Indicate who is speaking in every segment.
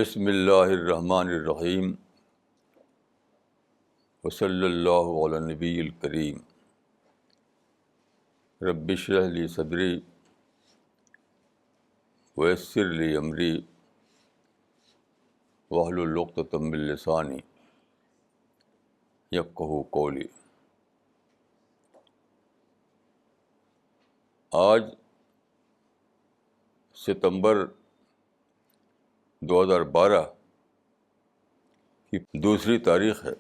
Speaker 1: بسم اللہ الرحمن الرحیم وصلی اللہ علی النبی الکریم رب اشرح لی صدری ویسر لی امری واحلل عقدۃ من لسانی یفقہوا قولی۔ آج ستمبر 2012 کی دوسری تاریخ ہے۔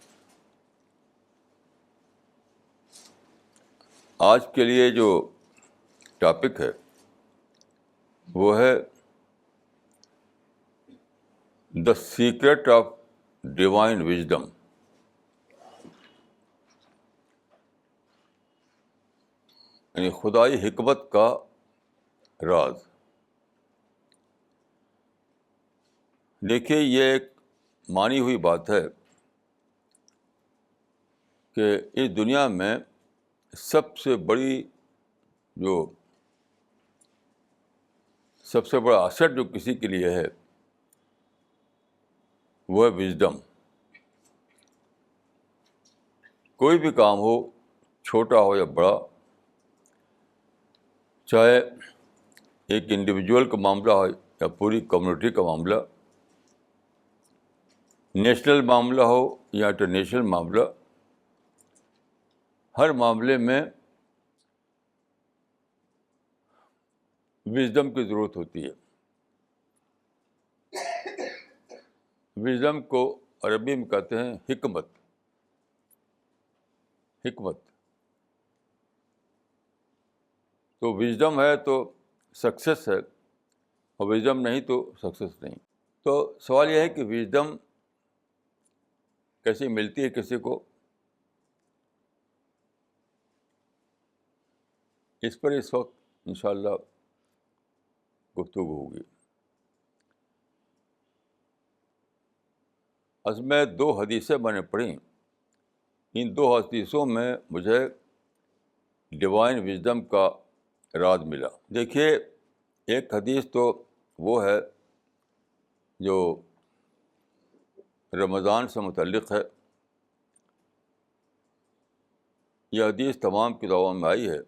Speaker 1: آج کے لیے جو ٹاپک ہے وہ ہے دا سیکرٹ آف ڈیوائن وژڈم، یعنی خدائی حکمت کا راز۔ دیکھیے، یہ ایک مانی ہوئی بات ہے کہ اس دنیا میں سب سے بڑا asset جو کسی کے لیے ہے وہ ہے وژڈم۔ کوئی بھی کام ہو، چھوٹا ہو یا بڑا، چاہے ایک انڈیویجول کا معاملہ ہو یا پوری کمیونٹی کا معاملہ، نیشنل معاملہ ہو یا انٹرنیشنل معاملہ، ہر معاملے میں وژڈم کی ضرورت ہوتی ہے۔ وژڈم کو عربی میں کہتے ہیں حکمت۔ تو وژڈم ہے تو سکسیس ہے، اور وژڈم نہیں تو سکسیس نہیں۔ تو سوال یہ ہے کہ وژڈم کیسے ملتی ہے کسی کو؟ اس پر اس وقت انشاءاللہ گفتگو ہوگی۔ اس میں 2 حدیثیں میں نے پڑھی، ان 2 حدیثوں میں مجھے ڈیوائن وژڈم کا راز ملا۔ دیکھیے، ایک حدیث تو وہ ہے جو رمضان سے متعلق ہے۔ یہ حدیث تمام کتابوں میں آئی ہے۔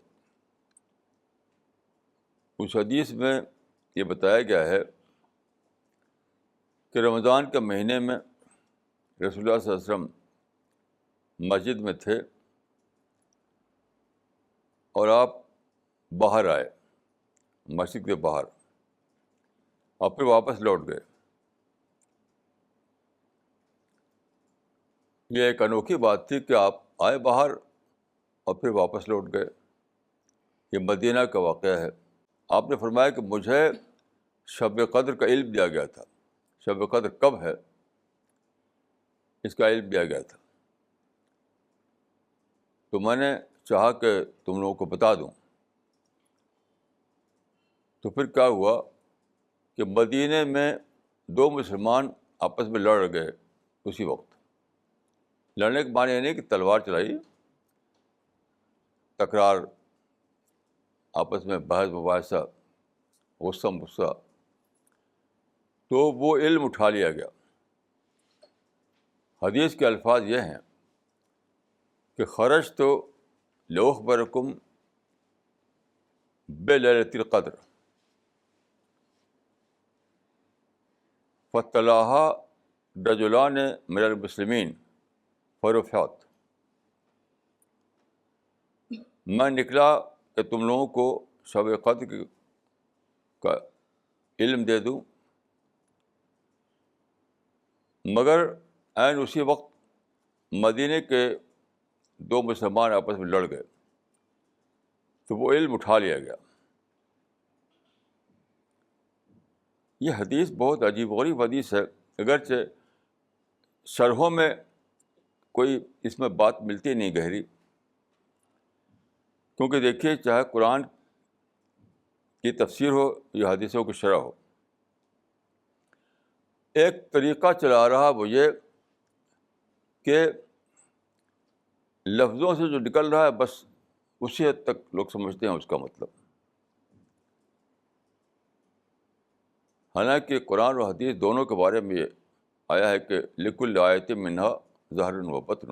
Speaker 1: اس حدیث میں یہ بتایا گیا ہے کہ رمضان کے مہینے میں رسول اللہ صلی اللہ علیہ وسلم مسجد میں تھے اور آپ باہر آئے، مسجد کے باہر، اور پھر واپس لوٹ گئے۔ یہ ایک انوکھی بات تھی کہ آپ آئے باہر اور پھر واپس لوٹ گئے۔ یہ مدینہ کا واقعہ ہے۔ آپ نے فرمایا کہ مجھے شب قدر کا علم دیا گیا تھا۔ شب قدر کب ہے اس کا علم دیا گیا تھا، تو میں نے چاہا کہ تم لوگوں کو بتا دوں۔ تو پھر کیا ہوا کہ مدینے میں 2 مسلمان آپس میں لڑ گئے اسی وقت۔ لڑنے کے معنی یہ نہیں کہ تلوار چلائی، تکرار، آپس میں بحث مباحثہ، غصہ، تو وہ علم اٹھا لیا گیا۔ حدیث کے الفاظ یہ ہیں کہ خرجت لأخبرکم بلیلۃ القدر فاطلعها رجلان من المسلمین فرفعت۔ میں نکلا کہ تم لوگوں کو شب قدر کا علم دے دوں، مگر عین اسی وقت مدینے کے 2 مسلمان آپس میں لڑ گئے، تو وہ علم اٹھا لیا گیا۔ یہ حدیث بہت عجیب و غریب حدیث ہے، اگرچہ شرحوں میں کوئی اس میں بات ملتی نہیں گہری، کیونکہ دیکھیے، چاہے قرآن کی تفسیر ہو یا حدیثوں کی شرح ہو، ایک طریقہ چلا رہا وہ یہ کہ لفظوں سے جو نکل رہا ہے بس اسی حد تک لوگ سمجھتے ہیں اس کا مطلب۔ حالانکہ قرآن و حدیث دونوں کے بارے میں یہ آیا ہے کہ لکل آیت منہا ظاہر و بطن،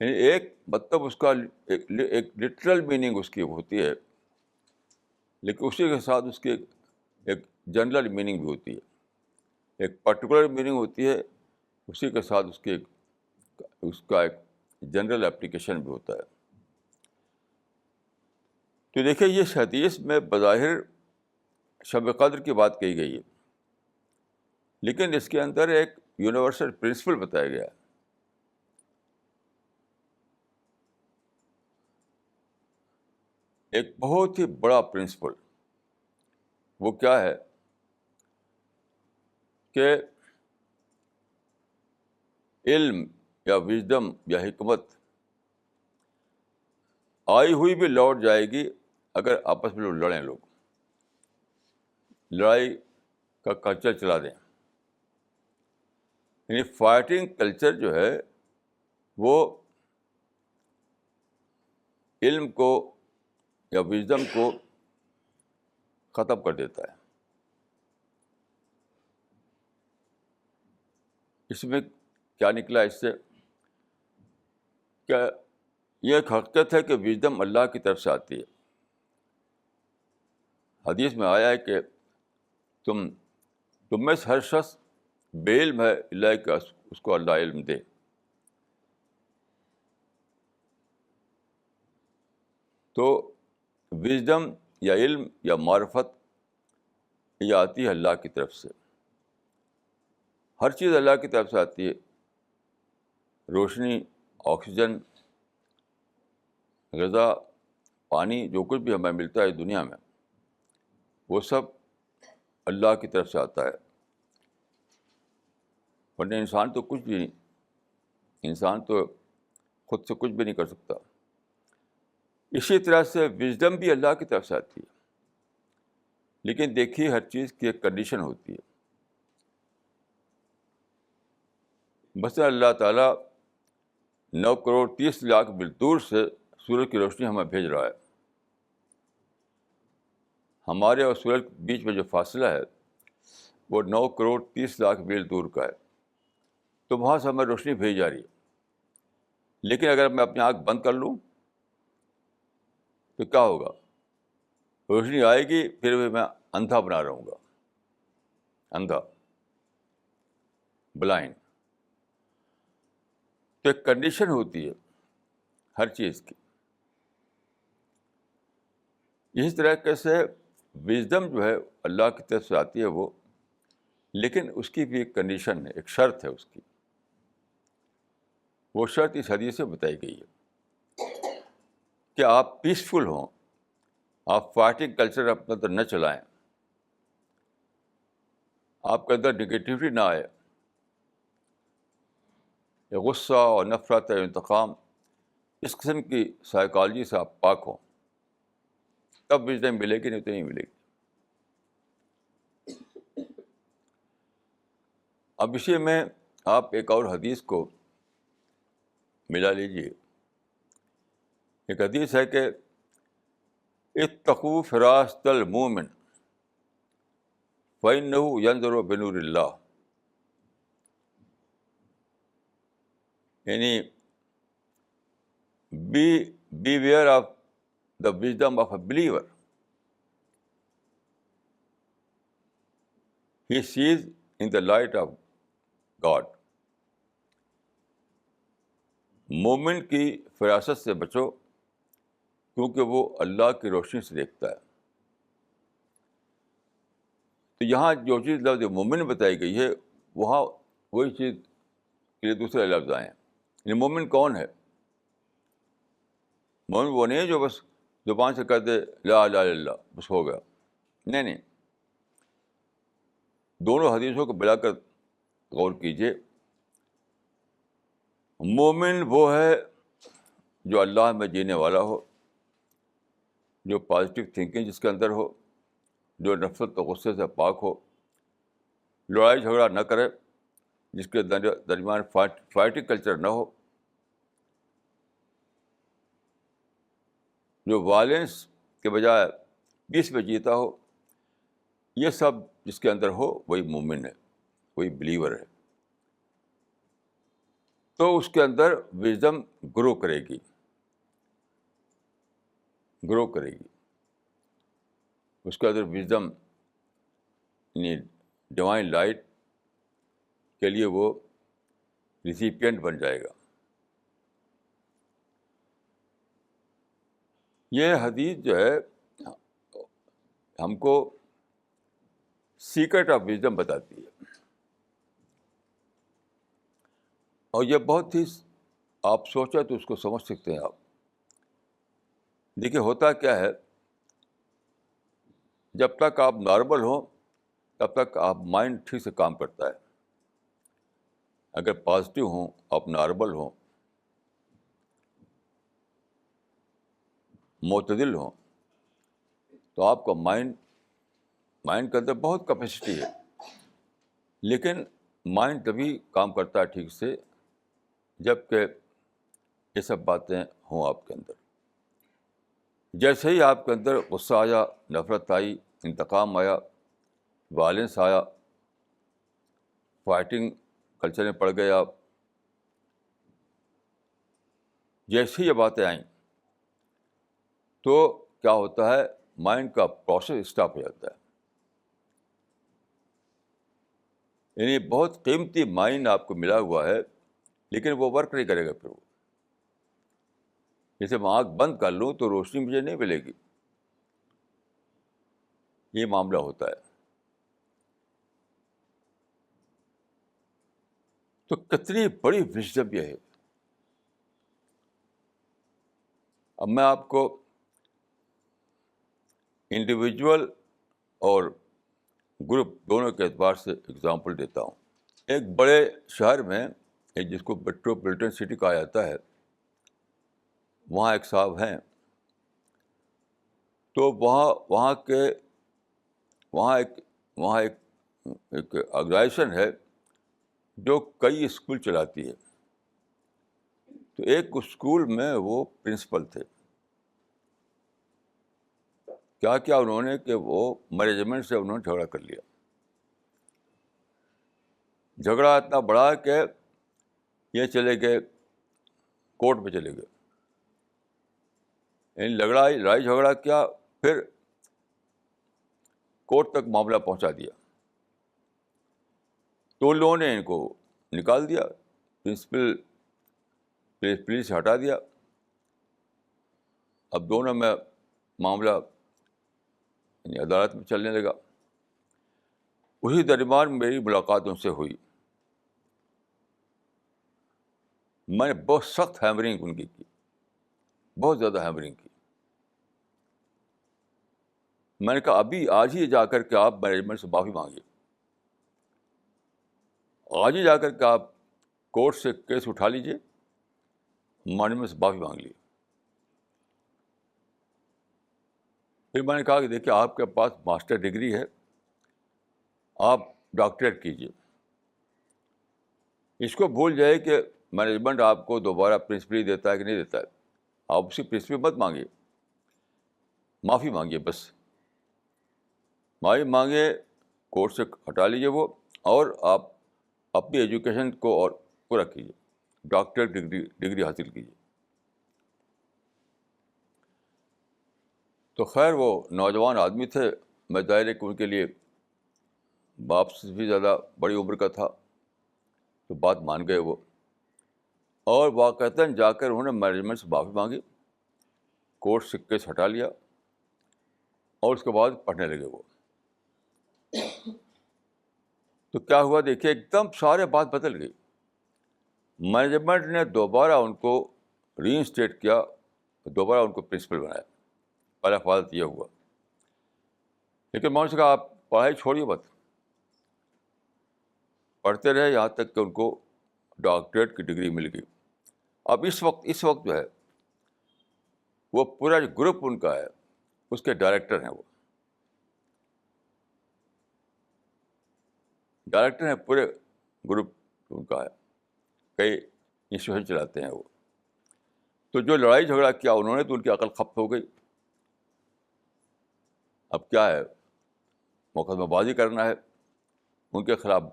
Speaker 1: یعنی ایک مطلب اس کا ایک لٹرل میننگ اس کی ہوتی ہے، لیکن اسی کے ساتھ اس کی ایک جنرل میننگ بھی ہوتی ہے، ایک پرٹیکولر میننگ ہوتی ہے، اسی کے ساتھ اس کا ایک جنرل اپلیکیشن بھی ہوتا ہے۔ تو دیکھیے یہ حدیث میں بظاہر شب قدر کی بات کہی گئی ہے، لیکن اس کے اندر ایک یونیورسل پرنسپل بتایا گیا ہے۔ ایک بہت ہی بڑا پرنسپل، وہ کیا ہے کہ علم یا وژڈم یا حکمت آئی ہوئی بھی لوٹ جائے گی اگر آپس میں لڑیں، لوگ لڑائی کا کلچر چلا دیں۔ یعنی فائٹنگ کلچر جو ہے وہ علم کو یا وژڈم کو ختم کر دیتا ہے۔ اس میں کیا نکلا اس سے؟ کیا یہ ایک حقیقت ہے کہ وژڈم اللہ کی طرف سے آتی ہے۔ حدیث میں آیا ہے کہ تم میں سے ہر شخص بے علم ہے اللہ کہ اس کو اللہ علم دے۔ تو وژڈم یا علم یا معرفت یہ آتی ہے اللہ کی طرف سے، ہر چیز اللہ کی طرف سے آتی ہے۔ روشنی، آکسیجن، غذا، پانی، جو کچھ بھی ہمیں ملتا ہے دنیا میں، وہ سب اللہ کی طرف سے آتا ہے، ورنہ انسان تو کچھ بھی نہیں، انسان تو خود سے کچھ بھی نہیں کر سکتا۔ اسی طرح سے وژڈم بھی اللہ کی طرف سے آتی ہے، لیکن دیکھیے ہر چیز کی ایک کنڈیشن ہوتی ہے۔ مثلا اللہ تعالیٰ 9 کروڑ 30 لاکھ میل دور سے سورج کی روشنی ہمیں بھیج رہا ہے۔ ہمارے اور سورج کے بیچ میں جو فاصلہ ہے وہ 9 کروڑ 30 لاکھ میل دور کا ہے، تو وہاں سے ہمیں روشنی بھیج جا رہی ہے۔ لیکن اگر میں اپنی آنکھ بند کر لوں تو کیا ہوگا؟ روشنی آئے گی، پھر بھی میں اندھا بنا رہوں گا، اندھا، بلائنڈ۔ تو ایک کنڈیشن ہوتی ہے ہر چیز کی۔ اسی طرح سے وژڈم جو ہے اللہ کی طرف سے آتی ہے وہ، لیکن اس کی بھی ایک کنڈیشن ہے، ایک شرط ہے اس کی۔ وہ شرط اس حدیث سے بتائی گئی ہے کہ آپ پیسفل ہوں، آپ فائٹنگ کلچر اپنے اندر نہ چلائیں، آپ کے اندر نگیٹیوٹی نہ آئے، غصہ اور نفرت اور انتقام، اس قسم کی سائیکالوجی سے آپ پاک ہوں، تب وژڈم ملے گی، نہیں تو نہیں ملے گی۔ اب اسی میں آپ ایک اور حدیث کو ملا لیجیے۔ ایک حدیث ہے کہ اتقوا فراست المومن فإنه ينظر بنور اللہ، یعنی be aware of the wisdom of a believer, he sees in the light of God. مومن کی فراست سے بچو، کیونکہ وہ اللہ کی روشنی سے دیکھتا ہے۔ تو یہاں جو چیز لفظ مومن بتائی گئی ہے، وہاں وہی چیز کے لیے دوسرے لفظ آئے ہیں۔ یعنی مومن کون ہے؟ مومن وہ نہیں ہے جو بس زبان سے کہہ دے لا الہ الا اللہ بس ہو گیا، نہیں نہیں، دونوں حدیثوں کو ملا کر غور کیجیے۔ مومن وہ ہے جو اللہ میں جینے والا ہو، جو پازیٹیو تھنکنگ جس کے اندر ہو، جو نفرت و غصے سے پاک ہو، لڑائی جھگڑا نہ کرے، جس کے درمیان فائٹنگ کلچر نہ ہو، جو وائلنس کے بجائے پیس میں جیتا ہو۔ یہ سب جس کے اندر ہو وہی مومن ہے, وہی بلیور ہے. تو اس کے اندر وژڈم گرو کرے گی, گرو کرے گی. اس کے اندر وژڈم یعنی ڈیوائن لائٹ کے لیے وہ ریسیپینٹ بن جائے گا. یہ حدیث جو ہے ہم کو سیکرٹ آف وژڈم بتاتی ہے, اور یہ بہت ہی آپ سوچیں تو اس کو سمجھ سکتے ہیں آپ. دیکھیے ہوتا کیا ہے, جب تک آپ نارمل ہوں تب تک آپ مائنڈ ٹھیک سے کام کرتا ہے. اگر پازیٹیو ہوں, آپ نارمل ہوں, معتدل ہوں, تو آپ کا مائنڈ کے اندر بہت کیپیسٹی ہے. لیکن مائنڈ تبھی کام کرتا ہے ٹھیک سے جب کہ یہ سب باتیں ہوں آپ کے اندر. جیسے ہی آپ کے اندر غصہ آیا, نفرت آئی, انتقام آیا, وائلنس آیا, فائٹنگ کلچر میں پڑ گئے آپ, جیسے ہی یہ باتیں آئیں تو کیا ہوتا ہے, مائنڈ کا پروسیس اسٹاپ ہو جاتا ہے. یعنی بہت قیمتی مائنڈ آپ کو ملا ہوا ہے, لیکن وہ ورک نہیں کرے گا. پھر وہ جیسے میں آنکھ بند کر لوں تو روشنی مجھے نہیں ملے گی, یہ معاملہ ہوتا ہے. تو کتنی بڑی وژڈم یہ ہے. اب میں آپ کو انڈیویجول اور گروپ دونوں کے اعتبار سے اگزامپل دیتا ہوں. ایک بڑے شہر میں, جس کو میٹروپولیٹن سٹی کہا جاتا ہے, وہاں ایک صاحب ہیں. تو وہاں ایک آرگنائزیشن ہے جو کئی اسکول چلاتی ہے. تو ایک اسکول میں وہ پرنسپل تھے. کیا انہوں نے کہ وہ مینجمنٹ سے انہوں نے جھگڑا کر لیا. جھگڑا اتنا بڑا کہ یہ چلے گئے کورٹ میں چلے گئے. یعنی لڑائی جھگڑا کیا, پھر کورٹ تک معاملہ پہنچا دیا. تو ان لوگوں نے ان کو نکال دیا, پرنسپل پولیس سے ہٹا دیا. اب دونوں میں معاملہ یعنی عدالت میں چلنے لگا. اسی درمیان میری ملاقات ان سے ہوئی. میں نے بہت سخت ہیمرنگ ان کی بہت زیادہ ہیمرنگ کی. میں نے کہا ابھی آج ہی جا کر کے آپ مینجمنٹ سے معافی مانگیے, آج ہی جا کر کے آپ کورٹ سے کیس اٹھا لیجیے, مینجمنٹ سے معافی مانگ لیے. پھر میں نے کہا کہ دیکھیے آپ کے پاس ماسٹر ڈگری ہے, آپ ڈاکٹریٹ کیجیے. اس کو بھول جائے کہ مینجمنٹ آپ کو دوبارہ پرنسپلی دیتا ہے کہ نہیں دیتا ہے. آپ اسی پرنسپل مت مانگیے, معافی مانگیے, بس معافی مانگے, کورس سے ہٹا لیجیے وہ, اور آپ اپنی ایجوکیشن کو اور پورا کیجیے, ڈاکٹریٹ ڈگری حاصل کیجیے. تو خیر وہ نوجوان آدمی تھے, میں ظاہر ہے کہ ان کے لیے باپ سے بھی زیادہ بڑی عمر کا تھا, تو بات مان گئے وہ, اور واقعتاً جا کر انہوں نے مینجمنٹ سے معافی مانگی, کورٹ سے کیس ہٹا لیا, اور اس کے بعد پڑھنے لگے وہ. تو کیا ہوا دیکھیے, ایک دم سارے بات بدل گئی. مینجمنٹ نے دوبارہ ان کو ری انسٹیٹ کیا, دوبارہ ان کو پرنسپل بنایا. پہلا فالت یہ ہوا. لیکن میں نے کہا آپ پڑھائی چھوڑیے مت, پڑھتے رہے یہاں تک کہ ان کو ڈاکٹریٹ کی ڈگری مل گئی. اب اس وقت جو ہے وہ پورا جو گروپ ان کا ہے اس کے ڈائریکٹر ہیں. وہ ڈائریکٹر ہیں, پورے گروپ ان کا ہے, کئی انسٹیٹیوشن چلاتے ہیں وہ. تو جو لڑائی جھگڑا کیا انہوں نے, تو ان کی عقل کھپ ہو گئی. اب کیا ہے, مقدمہ بازی کرنا ہے ان کے خلاف،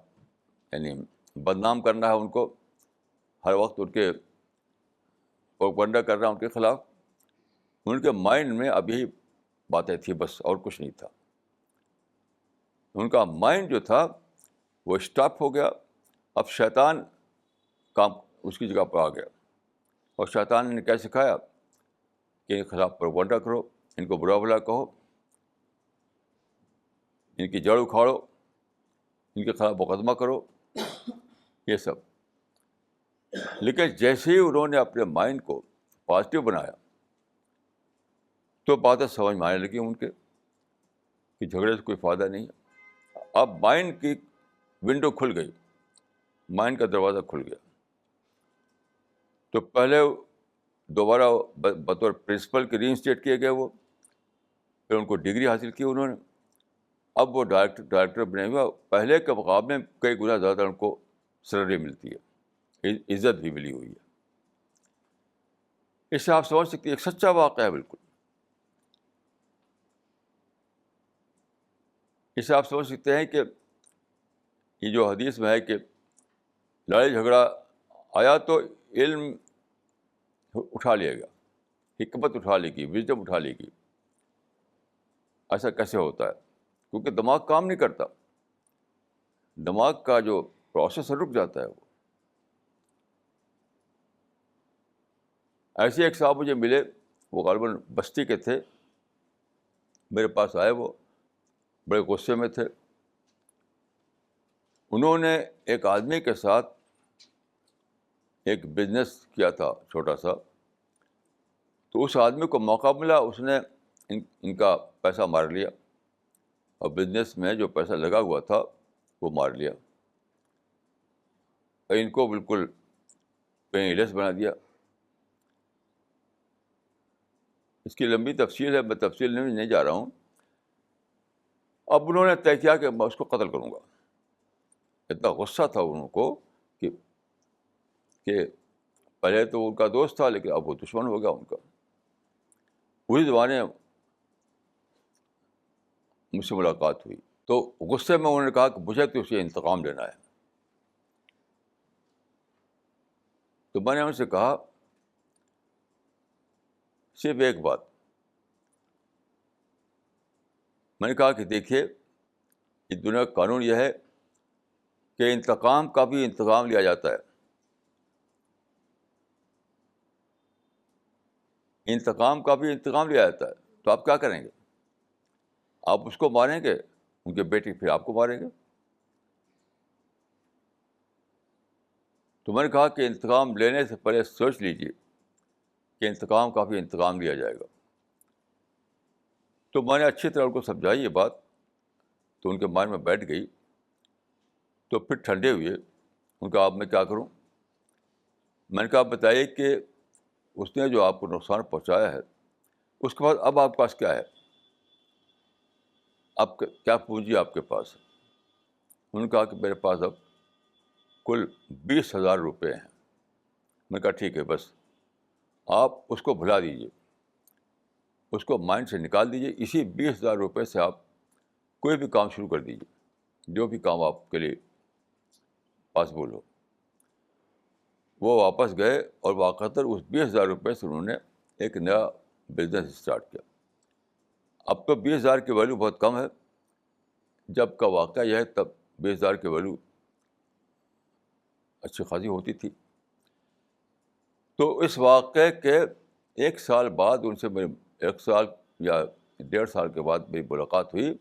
Speaker 1: یعنی بدنام کرنا ہے ان کو، ہر وقت ان کے پروپیگنڈا کرنا ہے ان کے خلاف. ان کے مائنڈ میں اب یہی باتیں تھی بس، اور کچھ نہیں تھا. ان کا مائنڈ جو تھا وہ اسٹاپ ہو گیا. اب شیطان کام اس کی جگہ پر آ گیا، اور شیطان نے کیا سکھایا کہ ان کے خلاف پروپیگنڈا کرو، ان کو برا بھلا کہو، ان کی جڑ اکھاڑو، ان کے خلاف مقدمہ کرو، یہ سب. لیکن جیسے ہی انہوں نے اپنے مائنڈ کو پازیٹیو بنایا تو باتیں سمجھ میں آنے لگی ان کے کہ جھگڑے سے کوئی فائدہ نہیں ہے. اب مائنڈ کی ونڈو کھل گئی، مائنڈ کا دروازہ کھل گیا. تو پہلے دوبارہ بطور پرنسپل کے ری انسٹیٹ کیے گئے وہ، پھر ان کو ڈگری حاصل کی انہوں نے. اب وہ ڈائریکٹر بنے ہوئے، پہلے کے مقابلے میں کئی گنا زیادہ ان کو سیلری ملتی ہے، عزت بھی ملی ہوئی ہے. اس سے آپ سمجھ سکتے ہیں ایک سچا واقعہ ہے بالکل. اس سے آپ سمجھ سکتے ہیں کہ یہ جو حدیث میں ہے کہ لڑائی جھگڑا آیا تو علم اٹھا لیا گیا، حکمت اٹھا لی گئی، وژڈم اٹھا لی گئی. ایسا کیسے ہوتا ہے؟ کیونکہ دماغ کام نہیں کرتا، دماغ کا جو پروسیس رک جاتا ہے. وہ ایسے ایک صاحب مجھے ملے، وہ غالباً بستی کے تھے، میرے پاس آئے، وہ بڑے غصے میں تھے. انہوں نے ایک آدمی کے ساتھ ایک بزنس کیا تھا چھوٹا سا، تو اس آدمی کو موقع ملا، اس نے ان کا پیسہ مار لیا، اور بزنس میں جو پیسہ لگا ہوا تھا وہ مار لیا، اور ان کو بالکل پینی لیس بنا دیا. اس کی لمبی تفصیل ہے، میں تفصیل نہیں جا رہا ہوں. اب انہوں نے طے کیا کہ میں اس کو قتل کروں گا. اتنا غصہ تھا ان کو کہ پہلے تو ان کا دوست تھا، لیکن اب وہ دشمن ہو گیا ان کا. وہی زمانے مجھ سے ملاقات ہوئی، تو غصے میں انہوں نے کہا کہ مجھے تو اسے انتقام لینا ہے. تو میں نے ان سے کہا صرف ایک بات، میں نے کہا کہ دیکھیے اس دنیا کا قانون یہ ہے کہ انتقام کا بھی انتقام لیا جاتا ہے. انتقام کا بھی انتقام لیا جاتا ہے. تو آپ کیا کریں گے؟ آپ اس کو ماریں گے، ان کے بیٹے پھر آپ کو ماریں گے. تو میں نے کہا کہ انتقام لینے سے پہلے سوچ لیجیے کہ انتقام کا بھی انتقام لیا جائے گا. تو میں نے اچھی طرح ان کو سمجھائی یہ بات، تو ان کے مائنڈ میں بیٹھ گئی. تو پھر ٹھنڈے ہوئے. ان کا اب میں کیا کروں؟ میں نے کہا بتائیے کہ اس نے جو آپ کو نقصان پہنچایا ہے اس کے بعد اب آپ کے پاس کیا ہے؟ آپ کیا پونجی آپ کے پاس ہے؟ انہوں نے کہا کہ میرے پاس اب کل 20,000 روپے ہیں. میں نے کہا ٹھیک ہے، بس آپ اس کو بھلا دیجیے، اس کو مائنڈ سے نکال دیجیے. اسی 20,000 روپے سے آپ کوئی بھی کام شروع کر دیجیے، جو بھی کام آپ کے لیے پاسبل ہو. وہ واپس گئے اور واقعتاً اس 20,000 روپے سے انہوں نے ایک نیا بزنس اسٹارٹ کیا. اب تو 20,000 کی ویلیو بہت کم ہے، جب کا واقعہ یہ ہے تب 20,000 کی ویلیو اچھی خاصی ہوتی تھی. تو اس واقعے کے 1 سال بعد ان سے میری 1 سال یا 1.5 سال کے بعد میری ملاقات ہوئی.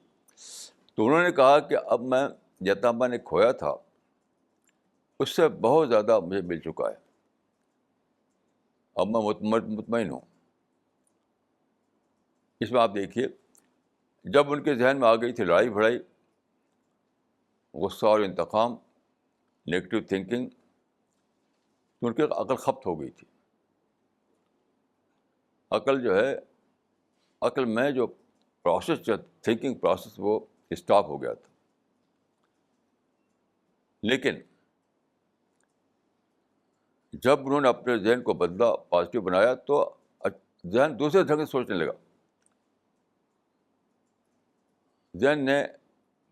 Speaker 1: تو انہوں نے کہا کہ اب میں جتنا میں نے کھویا تھا اس سے بہت زیادہ مجھے مل چکا ہے، اب میں مطمئن ہوں. اس میں آپ دیکھیے، جب ان کے ذہن میں آ گئی تھی لڑائی بھڑائی، غصہ اور انتقام، نیگیٹو تھنکنگ، تو ان کی عقل خپت ہو گئی تھی. عقل جو ہے، عقل میں جو پروسیس، جو تھنکنگ پروسیس، وہ اسٹاپ ہو گیا تھا. لیکن جب انہوں نے اپنے ذہن کو بدلا، پازیٹیو بنایا، تو ذہن دوسرے ڈھنگ سے سوچنے لگا. ذہن نے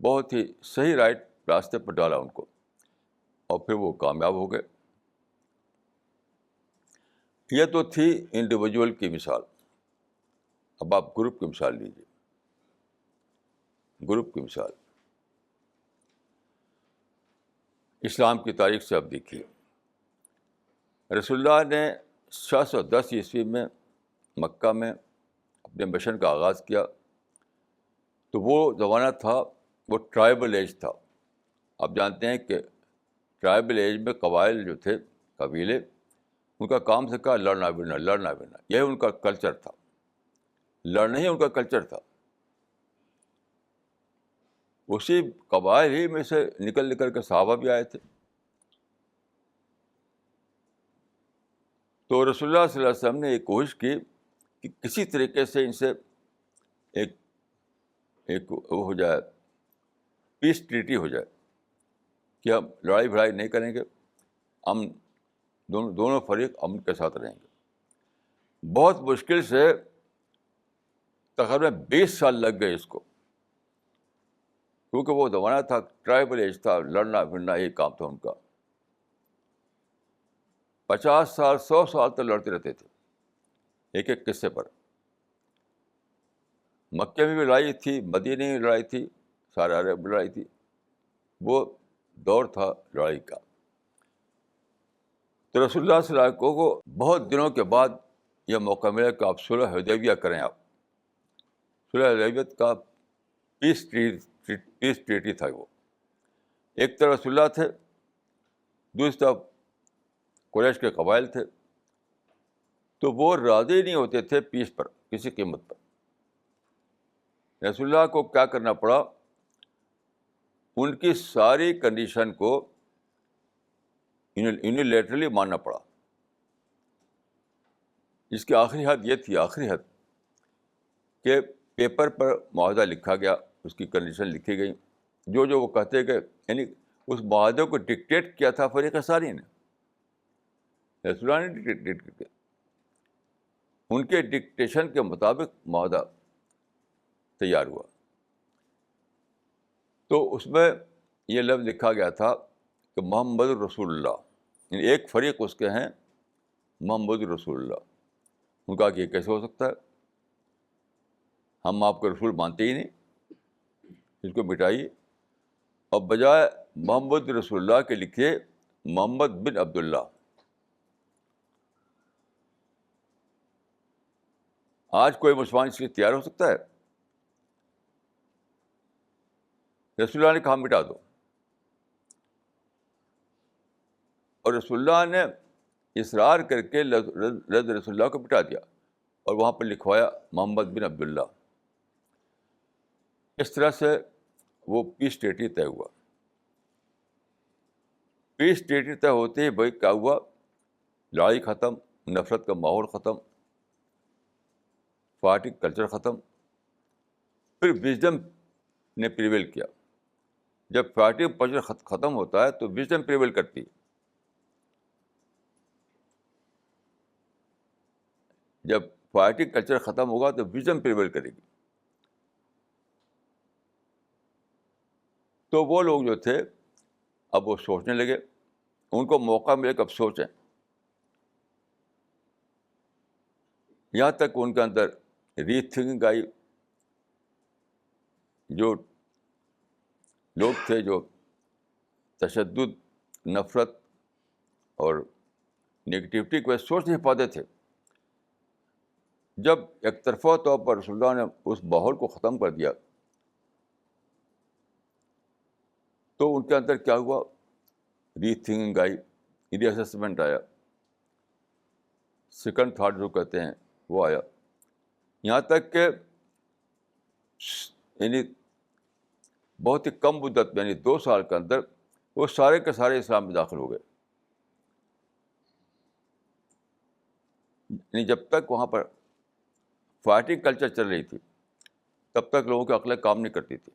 Speaker 1: بہت ہی صحیح رائٹ راستے پر ڈالا ان کو، اور پھر وہ کامیاب ہو گئے. یہ تو تھی انڈیویجول کی مثال. اب آپ گروپ کی مثال لیجیے. گروپ کی مثال اسلام کی تاریخ سے آپ دیکھیے. رسول اللہ نے 610 عیسوی میں مکہ میں اپنے مشن کا آغاز کیا. تو وہ زمانہ تھا، وہ ٹرائبل ایج تھا. آپ جانتے ہیں کہ ٹرائبل ایج میں قبائل جو تھے، قبیلے، ان کا کام سے کہا لڑنا بھڑنا لڑنا بھڑنا، یہ ان کا کلچر تھا. لڑنا ہی ان کا کلچر تھا. اسی قبائل ہی میں سے نکل کے صحابہ بھی آئے تھے. تو رسول اللہ صلی اللہ علیہ وسلم نے یہ کوشش کی کہ کسی طریقے سے ان سے ایک ایک وہ ہو جائے، پیس ٹریٹی ہو جائے، کہ ہم لڑائی بھڑائی نہیں کریں گے، ہم دونوں فریق امن کے ساتھ رہیں گے. بہت مشکل سے تقریباً 20 سال لگ گئے اس کو، کیونکہ وہ زمانہ تھا، ٹرائبل ایج تھا، لڑنا بھڑنا یہ کام تھا ان کا. 50 سال 100 سال تک لڑتے رہتے تھے ایک ایک قصے پر. مکے میں بھی لڑائی تھی، مدینے میں لڑائی تھی، سارے عرب لڑائی تھی. وہ دور تھا لڑائی کا. تو رسول اللہ صلی اللہ علیہ وسلم کو بہت دنوں کے بعد یہ موقع ملا کہ آپ صلح حدیبیہ کریں. آپ صلح حدیبیہ کا پیس ٹریٹی تھا. وہ ایک طرف رسول اللہ تھے، دوسری طرف قریش کے قبائل تھے. تو وہ راضی نہیں ہوتے تھے پیس پر کسی قیمت پر. رسول اللہ کو کیا کرنا پڑا، ان کی ساری کنڈیشن کو یونیلیٹرلی ماننا پڑا. جس کی آخری حد یہ تھی، آخری حد کہ پیپر پر معاہدہ لکھا گیا، اس کی کنڈیشن لکھی گئی، جو وہ کہتے گئے. یعنی اس معاہدے کو ڈکٹیٹ کیا تھا فریق ثانی نے، رسول اللہ نے ڈکٹیٹ کیا. ان کے ڈکٹیشن کے مطابق معاہدہ تیار ہوا. تو اس میں یہ لفظ لکھا گیا تھا کہ محمد رسول اللہ، یعنی ایک فریق اس کے ہیں محمد رسول اللہ. ان کا کہ یہ کیسے ہو سکتا ہے، ہم آپ کے رسول مانتے ہی نہیں، اس کو مٹائیے. اور بجائے محمد رسول اللہ کے لکھیے محمد بن عبداللہ. آج کوئی مسلمان اس لیے تیار ہو سکتا ہے؟ رسول اللہ نے کہا مٹا دو، اور رسول اللہ نے اصرار کر کے لفظ رسول اللہ کو مٹا دیا اور وہاں پر لکھوایا محمد بن عبداللہ. اس طرح سے وہ پیس ٹریٹی طے ہوا. پیس ٹریٹی طے ہوتے ہی بھائی کیا ہوا، لڑائی ختم، نفرت کا ماحول ختم، پارٹی کلچر ختم. پھر وژڈم نے پریویل کیا. جب پارٹی کلچر ختم ہوتا ہے تو وژڈم پریویل کرتی ہے. جب پارٹی کلچر ختم ہوگا تو وژڈم پریویل کرے گی. تو وہ لوگ جو تھے اب وہ سوچنے لگے، ان کو موقع ملے کہ اب سوچیں. یہاں تک ان کے اندر ری تھنکنگ آئی. جو لوگ تھے جو تشدد، نفرت اور نگیٹیوٹی کو سوچ نہیں پاتے تھے، جب ایک طرفہ طور پر رسول اللہ نے اس ماحول کو ختم کر دیا تو ان کے اندر کیا ہوا، ری تھنکنگ آئی، ری اسسمنٹ آیا، سیکنڈ تھاٹ جو کہتے ہیں وہ آیا. یہاں تک کہ یعنی بہت ہی کم مدت میں، یعنی 2 سال کے اندر وہ سارے کے سارے اسلام میں داخل ہو گئے. یعنی جب تک وہاں پر فائٹنگ کلچر چل رہی تھی تب تک لوگوں کی عقلیں کام نہیں کرتی تھی.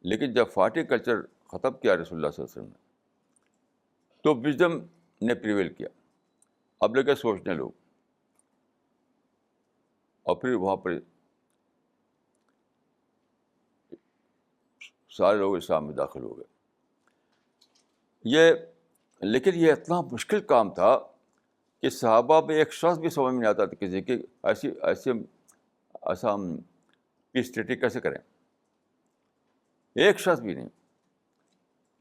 Speaker 1: لیکن جب فائٹنگ کلچر ختم کیا رسول اللہ صلی اللہ علیہ وسلم نے تو وژڈم نے پریویل کیا. اب لگے سوچنے لوگ، اور پھر وہاں پر سارے لوگ اسلام میں داخل ہو گئے. لیکن یہ اتنا مشکل کام تھا کہ صحابہ میں ایک شخص بھی سمجھ میں نہیں آتا تھا کسی کی ایسا ہم پیس ٹریٹی کیسے کریں. ایک شخص بھی نہیں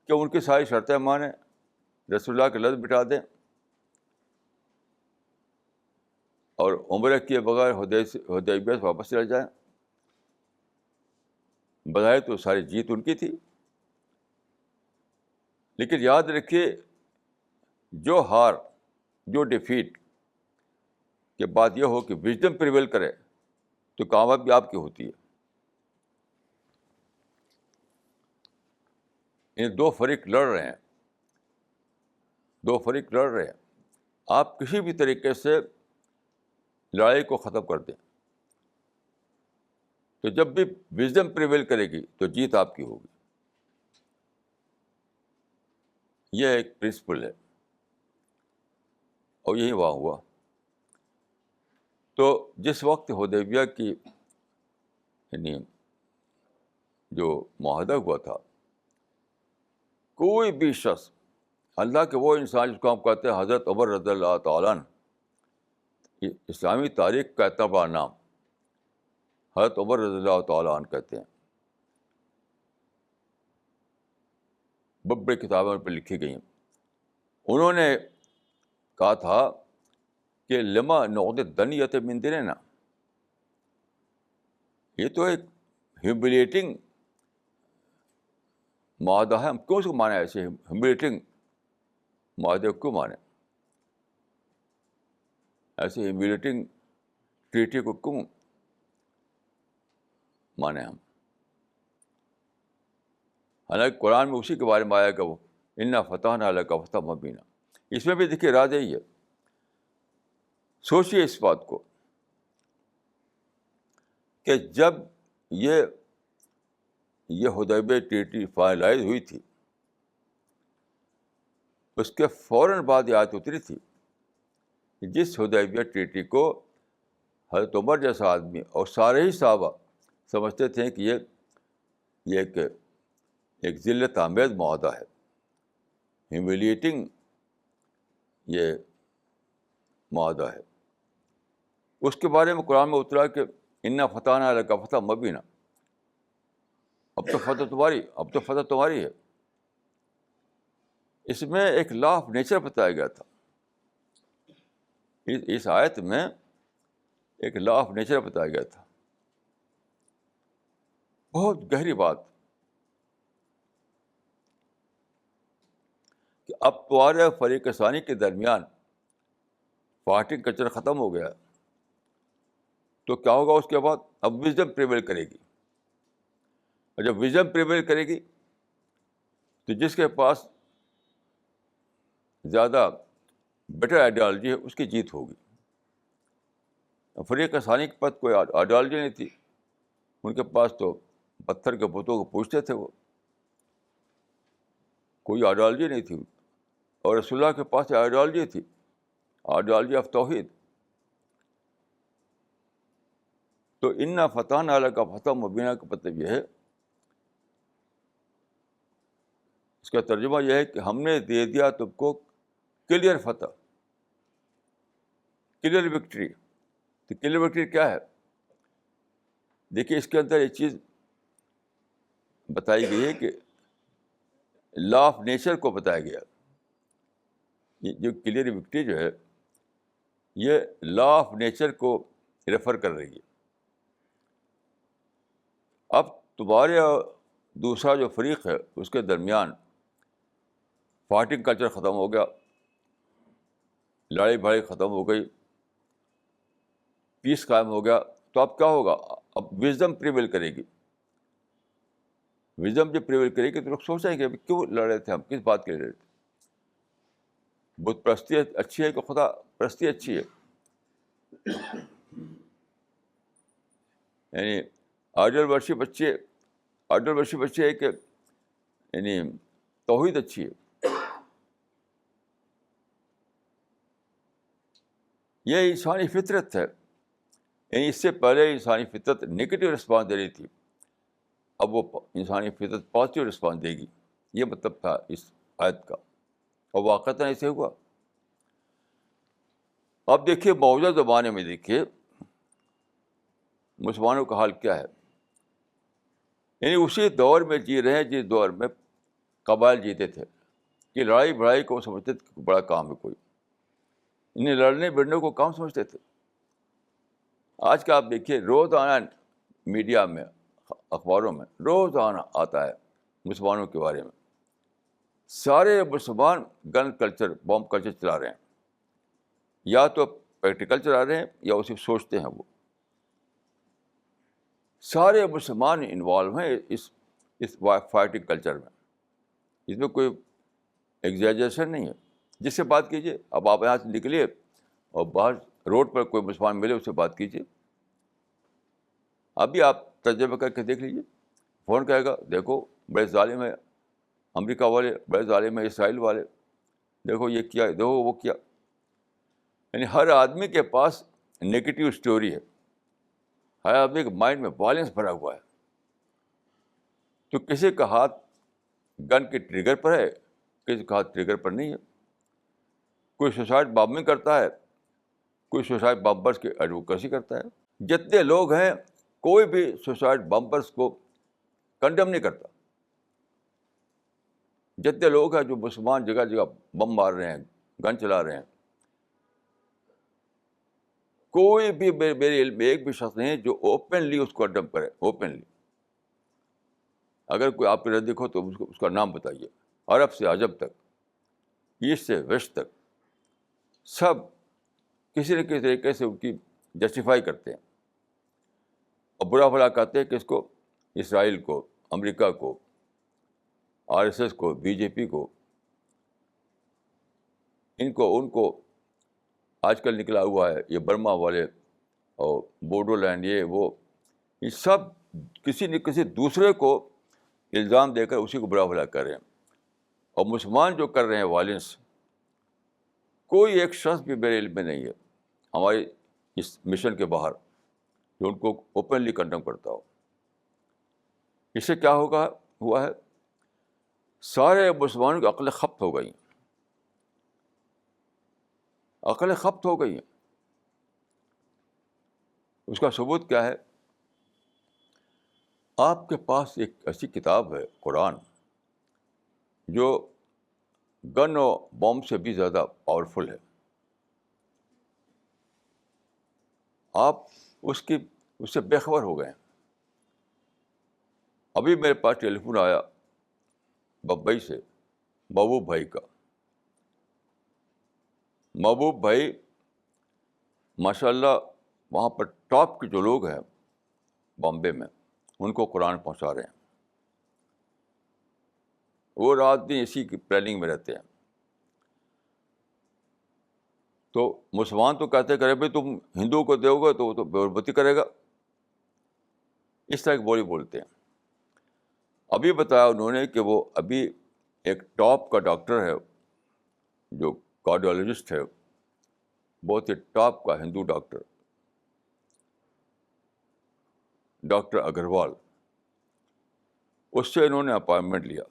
Speaker 1: کہ ان کی ساری شرطیں مانیں, رسول اللہ کے لفظ بٹا دیں اور عمرہ کیے بغیر حدیبیہ سے واپس چلے جائیں. بظاہر تو ساری جیت ان کی تھی, لیکن یاد رکھیے جو ہار, جو ڈیفیٹ کے بعد یہ ہو کہ وژڈم پریویل کرے تو کامیابی آپ کی ہوتی ہے. ان دو فریق لڑ رہے ہیں, آپ کسی بھی طریقے سے لڑائی کو ختم کر دیں تو جب بھی وژڈم پریویل کرے گی تو جیت آپ کی ہوگی. یہ ایک پرنسپل ہے اور یہی وہاں ہوا. تو جس وقت حدیبیہ کی یعنی جو معاہدہ ہوا تھا, کوئی بھی شخص, اللہ کے وہ انسان جس کو ہم کہتے ہیں حضرت عمر رضی اللہ تعالیٰ عنہ, اسلامی تاریخ کا اتنا بڑا نام حضرت عمر رضی اللہ تعالیٰ عنہ کہتے ہیں, بڑی کتابوں پہ لکھی گئی ہیں. انہوں نے کہا تھا کہ لما نعد دنیت من دیننا, یہ تو ایک ہیوملیٹنگ معاہدہ ہے, ہم کیوں اس کو مانے, ایسے ہیوملیٹنگ معاہدے کو کیوں مانے, ایسے ہیوملیٹنگ ٹریٹی کو کیوں مانے ہم. حالانکہ قرآن میں اسی کے بارے میں آیا کہ وہ انا فتحنا لک فتحا مبینا, اس میں بھی دیکھیے راز یہی ہے. سوچیے اس بات کو کہ جب یہ حدیبیہ ٹریٹی فائنلائز ہوئی تھی, اس کے فوراً بعد یہ آیت اتری تھی کہ جس حدیبیہ ٹریٹی کو حضرت عمر جیسا آدمی اور سارے ہی صحابہ سمجھتے تھے کہ یہ ایک ذلت آمیز معاہدہ ہے, ہیوملیٹنگ یہ معاہدہ ہے, اس کے بارے میں قرآن میں اترا کہ انا فتحنا لک فتحا مبینا, اب تو فتح تمہاری ہے. اس میں ایک لا آف نیچر بتایا گیا تھا, اس آیت میں ایک لا آف نیچر بتایا گیا تھا. بہت گہری بات کہ اب تمہارے فریق ثانی کے درمیان فائٹنگ کلچر ختم ہو گیا, تو کیا ہوگا اس کے بعد؟ اب وژڈم پریویل کرے گی, اور جب وژڈم پریویل کرے گی تو جس کے پاس زیادہ بیٹر آئیڈیالوجی ہے اس کی جیت ہوگی. فریق ثانی کے پاس کوئی آئیڈیالوجی نہیں تھی, ان کے پاس تو پتھر کے بتوں کو پوچھتے تھے, وہ کوئی آئیڈیالوجی نہیں تھی. اور رسول اللہ کے پاس آئیڈیالوجی تھی, آئیڈیالوجی آف توحید. تو انا فتحنا لک فتحا مبینا کا مطلب یہ ہے, اس کا ترجمہ یہ ہے کہ ہم نے دے دیا تم کو کلیئر فتح, کلیئر وکٹری. تو کلیئر وکٹری کیا ہے؟ دیکھیے اس کے اندر ایک چیز بتائی گئی ہے کہ لا آف نیچر کو بتایا گیا. یہ جو کلیئر وکٹری جو ہے یہ لا آف نیچر کو ریفر کر رہی ہے. اب تمہارے اور دوسرا جو فریق ہے اس کے درمیان فائٹنگ کلچر ختم ہو گیا, لڑائی بھائی ختم ہو گئی, پیس قائم ہو گیا. تو اب کیا ہوگا؟ اب وژڈم پریویل کرے گی. وژڈم جب پریویل کرے گی تو لوگ سوچیں گے کیوں لڑ رہے تھے, ہم کس بات کے لڑ رہے تھے. بت پرستی اچھی ہے کہ خدا پرستی اچھی ہے؟ یعنی آئیڈل ورشپ اچھی ہے, آئیڈل ورشپ اچھی ہے کہ یعنی توحید اچھی ہے؟ یہ انسانی فطرت ہے. یعنی اس سے پہلے انسانی فطرت نگیٹو رسپانس دے رہی تھی اب وہ انسانی فطرت پازیٹیو رسپانس دے گی. یہ مطلب تھا اس آیت کا, اور واقعتاً ایسے ہوا. اب دیکھیے موجودہ زمانے میں دیکھیے مسلمانوں کا حال کیا ہے. یعنی اسی دور میں جی رہے ہیں جس دور میں قبائل جیتے تھے, کہ لڑائی بڑائی کو سمجھتے تھے کہ بڑا کام ہے کوئی, انہیں لڑنے بڑھنے کو کام سمجھتے تھے. آج کا آپ دیکھیے روزانہ میڈیا میں, اخباروں میں روزانہ آتا ہے مسلمانوں کے بارے میں. سارے مسلمان گن کلچر, بم کلچر چلا رہے ہیں, یا تو پریکٹیکل چلا رہے ہیں یا اسے سوچتے ہیں. وہ سارے مسلمان انوالو ہیں اس فائٹنگ کلچر میں. اس میں کوئی ایگزیجریشن نہیں ہے. جس سے بات کیجیے, اب آپ یہاں سے نکلیے اور باہر روڈ پر کوئی مسلمان ملے, اس سے بات کیجیے. ابھی آپ تجربہ کر کے دیکھ لیجیے, فون کہے گا دیکھو بڑے ظالم ہے امریکہ والے, بڑے ظالم ہے اسرائیل والے, دیکھو یہ کیا, دیکھو وہ کیا. یعنی ہر آدمی کے پاس نگیٹو اسٹوری ہے, ہر آدمی کے مائنڈ میں وائلنس بھرا ہوا ہے. تو کسی کا ہاتھ گن کے ٹریگر پر ہے, کسی کا ہاتھ ٹریگر پر نہیں ہے. کوئی سوسائڈ بامبنگ کرتا ہے, کوئی سوسائڈ بامبرس کی ایڈوکیسی کرتا ہے. جتنے لوگ ہیں کوئی بھی سوسائڈ بامبرس کو کنڈم نہیں کرتا. جتنے لوگ ہیں جو مسلمان جگہ جگہ بم مار رہے ہیں, گن چلا رہے ہیں, کوئی بھی میرے علم میں ایک بھی شخص نہیں جو اوپنلی اس کو کنڈم کرے. اوپنلی اگر کوئی آپ کے نزدیک ہو تو اس کا نام بتائیے. عرب سے عجم تک, ایسٹ سے ویسٹ تک, سب کسی نہ کسی طریقے سے ان کی جسٹیفائی کرتے ہیں, اور برا بھلا کہتے ہیں کہ اس کو, اسرائیل کو, امریکہ کو, RSS کو, BJP کو, ان کو آج کل نکلا ہوا ہے یہ برما والے اور بوڈو لینڈ, یہ سب کسی نہ کسی دوسرے کو الزام دے کر اسی کو برا بھلا کر رہے ہیں. اور مسلمان جو کر رہے ہیں وائلنس, کوئی ایک شخص بھی میرے علم میں نہیں ہے ہمارے اس مشن کے باہر جو ان کو اوپنلی کنڈم کرتا ہو. اس سے کیا ہوا ہے, سارے مسلمانوں کی عقلیں خپت ہو گئی ہیں, عقلیں خپت ہو گئی ہیں. اس کا ثبوت کیا ہے؟ آپ کے پاس ایک ایسی کتاب ہے قرآن, جو گن و بم سے بھی زیادہ پاورفل ہے. آپ اس سے بے خبر ہو گئے ہیں. ابھی میرے پاس ٹیلی فون آیا بمبئی سے, محبوب بھائی کا. محبوب بھائی ماشاء اللہ وہاں پر ٹاپ کے جو لوگ ہیں بامبے میں, ان کو قرآن پہنچا رہے ہیں. وہ رات دن اسی کی پلاننگ میں رہتے ہیں. تو مسلمان تو کہتے کہ بھائی تم ہندو کو دو گے تو وہ تو بےغیرتی کرے گا, اس طرح کی بولی بولتے ہیں. ابھی بتایا انہوں نے کہ وہ ابھی ایک ٹاپ کا ڈاکٹر ہے جو کارڈیولوجسٹ ہے, بہت ہی ٹاپ کا ہندو ڈاکٹر اگروال, اس سے انہوں نے اپائنٹمنٹ لیا.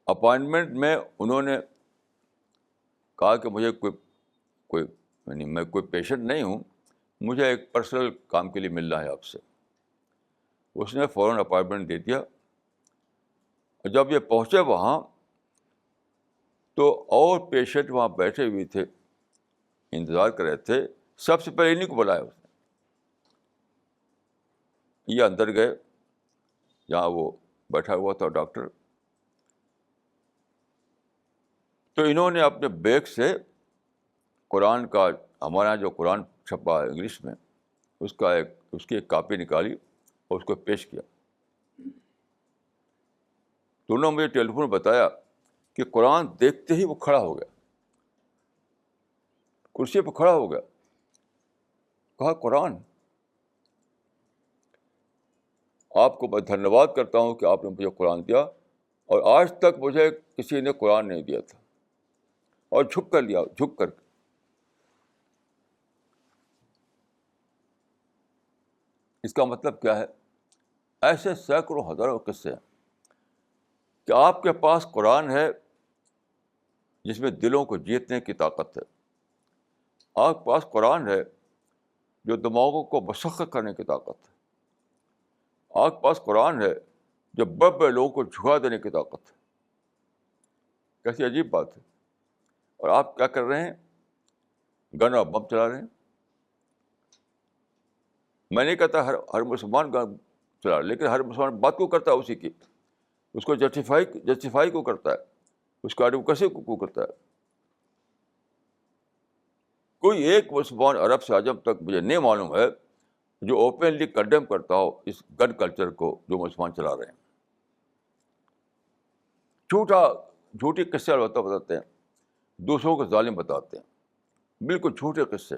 Speaker 1: اپائنٹمنٹ میں انہوں نے کہا کہ مجھے کوئی یعنی میں کوئی پیشنٹ نہیں ہوں, مجھے ایک پرسنل کام کے لیے ملنا ہے آپ سے. اس نے فوراً اپائنٹمنٹ دے دیا. جب یہ پہنچے وہاں تو اور پیشنٹ وہاں بیٹھے ہوئے تھے, انتظار کر رہے تھے. سب سے پہلے انہیں کو بلایا اس نے. یہ اندر گئے جہاں وہ بیٹھا ہوا تھا ڈاکٹر. تو انہوں نے اپنے بیگ سے قرآن کا, ہمارے یہاں جو قرآن چھپا ہے انگلش میں, اس کی ایک کاپی نکالی اور اس کو پیش کیا. تو انہوں نے مجھے ٹیلی فون بتایا کہ قرآن دیکھتے ہی وہ کھڑا ہو گیا, کرسی پہ کھڑا ہو گیا. کہا قرآن, آپ کو میں دھنیہ واد کرتا ہوں کہ آپ نے مجھے قرآن دیا, اور آج تک مجھے کسی نے قرآن نہیں دیا تھا. اور جھک کر لیا, جھک کر. اس کا مطلب کیا ہے؟ ایسے سینکڑوں ہزاروں قصے ہیں کہ آپ کے پاس قرآن ہے جس میں دلوں کو جیتنے کی طاقت ہے. آپ کے پاس قرآن ہے جو دماغوں کو مسخر کرنے کی طاقت ہے. آپ کے پاس قرآن ہے جو بڑے بڑے لوگوں کو جھکا دینے کی طاقت ہے. کیسی عجیب بات ہے. اور آپ کیا کر رہے ہیں؟ گن اور بم چلا رہے ہیں. میں نہیں کہتا ہر مسلمان گن چلا، لیکن ہر مسلمان بات کو کرتا ہے اسی کی، اس کو جسٹیفائی کو کرتا ہے، اس کو ایڈوکیسی کو کرتا ہے. کوئی ایک مسلمان عرب سے عجم تک مجھے نہیں معلوم ہے جو اوپنلی کنڈیم کرتا ہو اس گن کلچر کو جو مسلمان چلا رہے ہیں. جھوٹی قصے البتہ بتاتے ہیں، دوسروں کو ظالم بتاتے ہیں، بالکل جھوٹے قصے.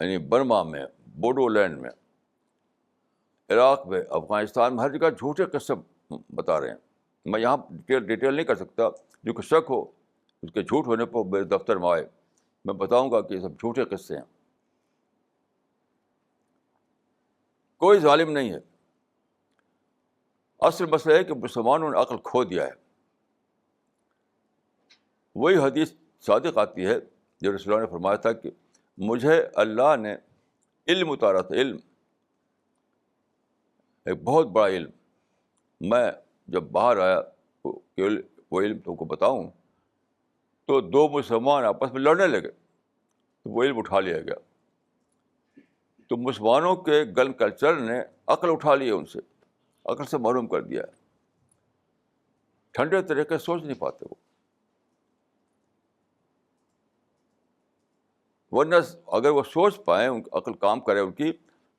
Speaker 1: یعنی برما میں، بوڈو لینڈ میں، عراق میں، افغانستان میں، ہر جگہ جھوٹے قصے بتا رہے ہیں. میں یہاں ڈیٹیل نہیں کر سکتا. جو کہ شک ہو اس کے جھوٹ ہونے پر میرے دفتر میں آئے، میں بتاؤں گا کہ یہ سب جھوٹے قصے ہیں. کوئی ظالم نہیں ہے. اصل مسئلہ ہے کہ مسلمانوں نے عقل کھو دیا ہے. وہی حدیث صادق آتی ہے جو رسول اللہ نے فرمایا تھا کہ مجھے اللہ نے علم اتارا تھا، علم، ایک بہت بڑا علم. میں جب باہر آیا وہ علم تم کو بتاؤں تو دو مسلمان آپس میں لڑنے لگے تو وہ علم اٹھا لیا گیا. تو مسلمانوں کے گن کلچر نے عقل اٹھا لی ہے، ان سے عقل سے محروم کر دیا ہے. ٹھنڈے طریقے سے سوچ نہیں پاتے وہ. ورنہ اگر وہ سوچ پائیں، عقل کام کرے ان کی،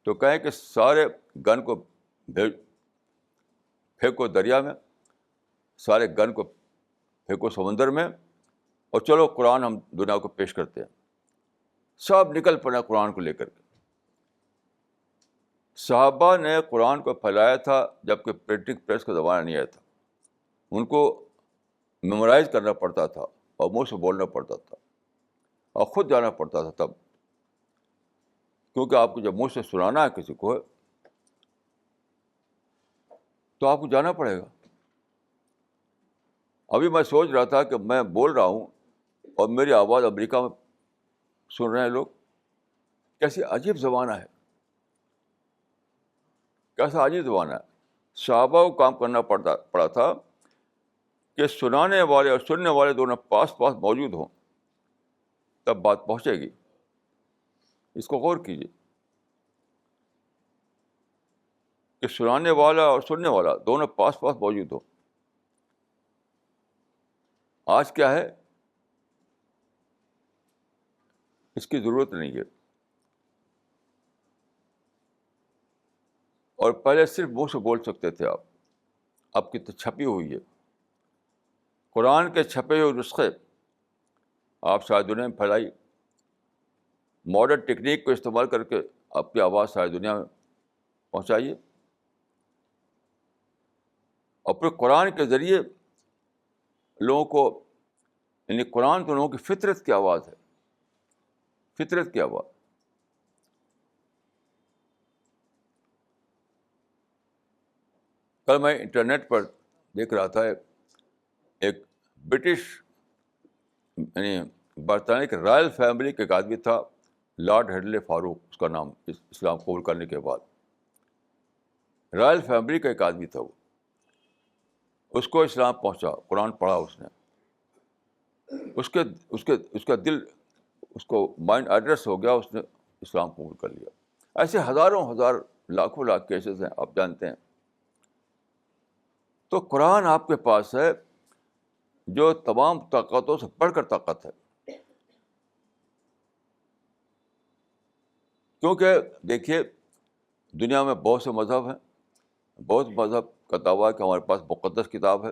Speaker 1: تو کہیں کہ سارے گن کو پھینکو دریا میں، سارے گن کو پھینکو سمندر میں، اور چلو قرآن ہم دنیا کو پیش کرتے ہیں. سب نکل پڑے قرآن کو لے کر کے. صحابہ نے قرآن کو پھیلایا تھا جب کہ پرنٹنگ پریس کا زمانہ نہیں آیا تھا. ان کو میمورائز کرنا پڑتا تھا اور منہ سے بولنا پڑتا تھا اور خود جانا پڑتا تھا تب، کیونکہ آپ کو جب منہ سے سنانا ہے کسی کو تو آپ کو جانا پڑے گا. ابھی میں سوچ رہا تھا کہ میں بول رہا ہوں اور میری آواز امریکہ میں سن رہے ہیں لوگ. کیسی عجیب زمانہ ہے، کیسا عجیب زمانہ ہے. صحابہ کو کام کرنا پڑا تھا کہ سنانے والے اور سننے والے دونوں پاس پاس موجود ہوں، تب بات پہنچے گی. اس کو غور کیجیے کہ سنانے والا اور سننے والا دونوں پاس پاس موجود ہوں. آج کیا ہے؟ اس کی ضرورت نہیں ہے. اور پہلے صرف منہ سے بول سکتے تھے آپ، اب کی تو چھپی ہوئی ہے. قرآن کے چھپے ہوئے نسخے آپ ساری دنیا میں پھیلائی. ماڈرن ٹیکنیک کو استعمال کر کے آپ کی آواز ساری دنیا میں پہنچائیے. اور پھر قرآن کے ذریعے لوگوں کو، یعنی قرآن تو لوگوں کی فطرت کی آواز ہے، فطرت کی آواز. کل میں انٹرنیٹ پر دیکھ رہا تھا، ایک برٹش، یعنی برطانیہ کے رائل فیملی کا ایک آدمی تھا، لارڈ ہیڈلے فاروق اس کا نام، اسلام قبول کرنے کے بعد. رائل فیملی کا ایک آدمی تھا وہ. اس کو اسلام پہنچا، قرآن پڑھا اس نے، اس کا دل، اس کو مائنڈ ایڈریس ہو گیا، اس نے اسلام قبول کر لیا. ایسے ہزاروں ہزار، لاکھوں لاکھ کیسز ہیں، آپ جانتے ہیں. تو قرآن آپ کے پاس ہے جو تمام طاقتوں سے بڑھ کر طاقت ہے. کیونکہ دیکھیے دنیا میں بہت سے مذہب ہیں، بہت مذہب کا دعویٰ ہے کہ ہمارے پاس مقدس کتاب ہے،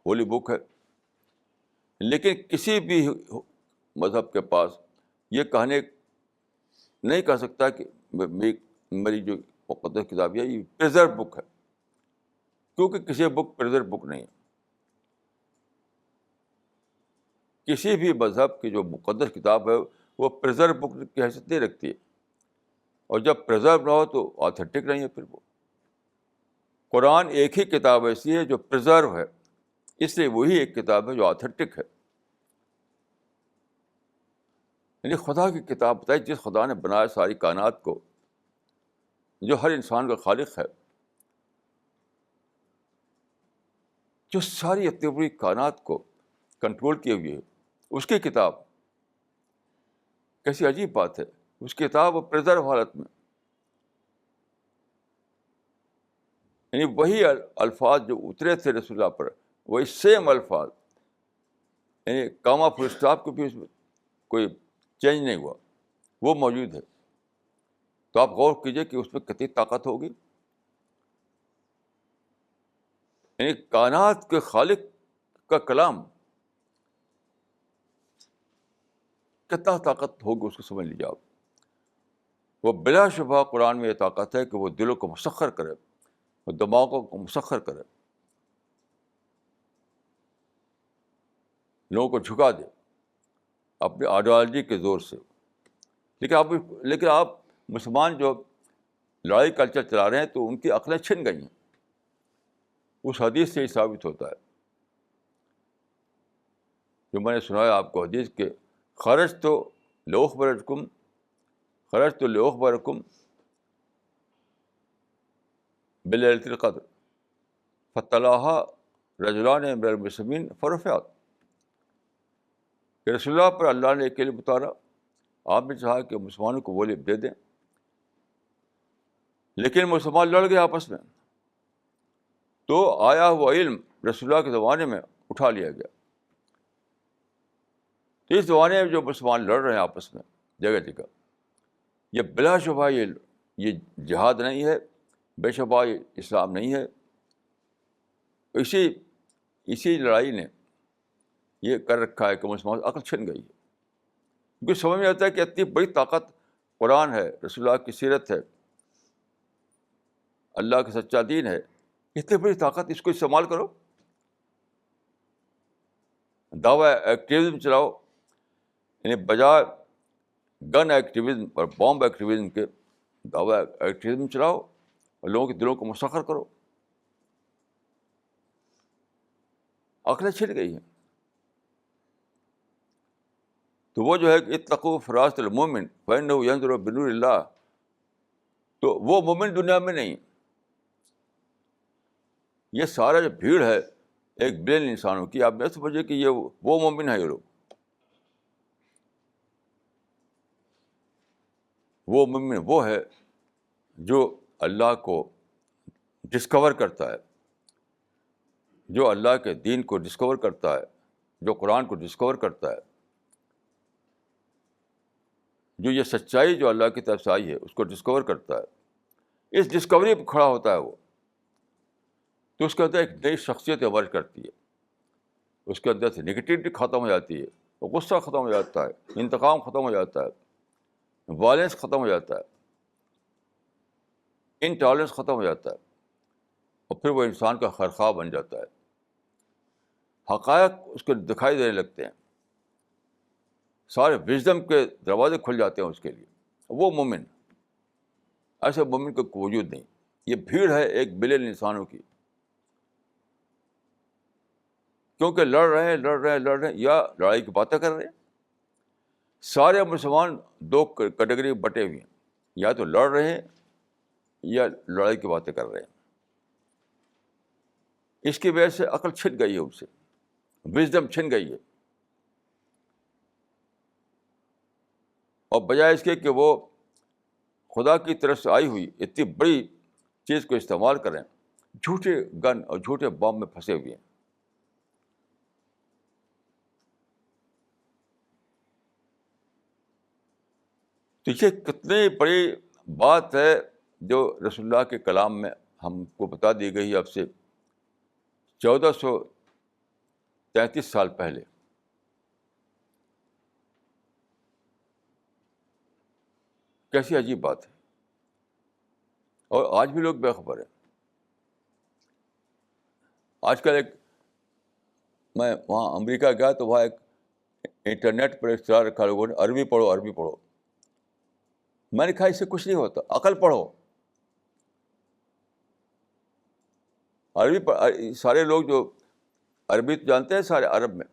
Speaker 1: ہولی بک ہے. لیکن کسی بھی مذہب کے پاس یہ کہنے نہیں کہہ سکتا کہ میری جو مقدس کتاب ہے یہ پریزرو بک ہے، کیونکہ کسی بک پریزرو بک نہیں ہے. کسی بھی مذہب کی جو مقدس کتاب ہے وہ پریزرو بک کی حیثیت نہیں رکھتی ہے. اور جب پرزرو نہ ہو تو آتھینٹک نہیں ہے پھر وہ. قرآن ایک ہی کتاب ایسی ہے جو پرزرو ہے، اس لیے وہی ایک کتاب ہے جو آتھینٹک ہے. یعنی خدا کی کتاب بتائی جس خدا نے بنایا ساری کائنات کو، جو ہر انسان کا خالق ہے، جو ساری اتنی بڑی کائنات کو کنٹرول کیے ہوئے ہے، اس کی کتاب. کیسی عجیب بات ہے، اس کی کتاب وہ پرزرو حالت میں. یعنی وہی الفاظ جو اترے تھے رسول اللہ پر، وہی سیم الفاظ، یعنی کاما فل اسٹاپ کو بھی اس میں کوئی چینج نہیں ہوا، وہ موجود ہے. تو آپ غور کیجئے کہ اس میں کتنی طاقت ہوگی. یعنی کائنات کے خالق کا کلام، کتنا طاقت ہوگی اس کو سمجھ لیجیے آپ. وہ بلا شبہ قرآن میں یہ طاقت ہے کہ وہ دلوں کو مسخر کرے، وہ دماغوں کو مسخر کرے، لوگوں کو جھکا دے اپنی آئیڈیالوجی کے زور سے. لیکن آپ مسلمان جو لڑائی کلچر چلا رہے ہیں تو ان کی عقلیں چھن گئی ہیں. اس حدیث سے ہی ثابت ہوتا ہے جو میں نے سنایا آپ کو حدیث کہ لأخبرکم خرجت لأخبرکم بلیلۃ القدر فطلعها رجلان من المسلمین فرفعت. کہ رسول اللہ پر اللہ نے ایک علم اتارا، آپ نے چاہا کہ مسلمانوں کو وہ علم دے دیں، لیکن مسلمان لڑ گئے آپس میں، تو آیا ہوا علم رسول اللہ کے زمانے میں اٹھا لیا گیا. تو اس زمانے میں جو مسلمان لڑ رہے ہیں آپس میں جگہ جگہ، یہ بلا شبہ یہ جہاد نہیں ہے، بے شبہ یہ اسلام نہیں ہے. اسی لڑائی نے یہ کر رکھا ہے کہ مسلمان عقل چھن گئی ہے. کیونکہ سمجھ میں آتا ہے کہ اتنی بڑی طاقت قرآن ہے، رسول اللہ کی سیرت ہے، اللہ کا سچا دین ہے، اتنی بڑی طاقت، اس کو استعمال کرو. دعویٰ ایکٹیویزم چلاؤ، یعنی بجائے گن ایکٹیویزم اور بامب ایکٹیویزم کے دعویٰ ایکٹیویزم چلاؤ اور لوگوں کے دلوں کو مسخر کرو. عقلیں چھن گئی ہیں. تو وہ جو ہے کہ اتقوا فراسۃ المؤمن فإنہ ینظر بنور اللہ، تو وہ مومن دنیا میں نہیں. یہ سارا جو بھیڑ ہے 1 بلین انسانوں کی، آپ نہ سمجھے کہ یہ وہ مومن ہے. یہ لوگ وہ مومن وہ ہے جو اللہ کو ڈسکور کرتا ہے، جو اللہ کے دین کو ڈسکور کرتا ہے، جو قرآن کو ڈسکور کرتا ہے، جو یہ سچائی جو اللہ کی طرف سے آئی ہے اس کو ڈسکور کرتا ہے. اس ڈسکوری پہ کھڑا ہوتا ہے وہ، تو اس کے اندر ایک نئی شخصیت ایمرج کرتی ہے. اس کے اندر سے نگیٹیوٹی ختم ہو جاتی ہے، وہ غصہ ختم ہو جاتا ہے، انتقام ختم ہو جاتا ہے، وائلنس ختم ہو جاتا ہے، انٹالرنس ختم ہو جاتا ہے، اور پھر وہ انسان کا خیرخواہ بن جاتا ہے. حقائق اس کو دکھائی دینے لگتے ہیں، سارے وژڈم کے دروازے کھل جاتے ہیں اس کے لیے. وہ مومن، ایسے مومن کا کوئی وجود نہیں. یہ بھیڑ ہے 1 بلین انسانوں کی، کیونکہ لڑ رہے ہیں یا لڑائی کی باتیں کر رہے ہیں. سارے مسلمان 2 کیٹیگری میں بٹے ہوئے ہیں، یا تو لڑ رہے ہیں یا لڑائی کی باتیں کر رہے ہیں. اس کی وجہ سے عقل چھن گئی ہے، ان سے وژڈم چھن گئی ہے. اور بجائے اس کے کہ وہ خدا کی طرف سے آئی ہوئی اتنی بڑی چیز کو استعمال کریں، جھوٹے گن اور جھوٹے بام میں پھنسے ہوئے ہیں. تو یہ کتنی بڑی بات ہے جو رسول اللہ کے کلام میں ہم کو بتا دی گئی اب سے 1433 سال پہلے. کیسی عجیب بات ہے، اور آج بھی لوگ بے خبر ہیں. آج کل میں وہاں امریکہ گیا تو وہاں ایک انٹرنیٹ پر اختراع رکھا لوگوں نے، عربی پڑھو. میں نے کہا اس سے کچھ نہیں ہوتا, عقل پڑھو. عربی سارے لوگ جو عربی تو جانتے ہیں سارے عرب میں,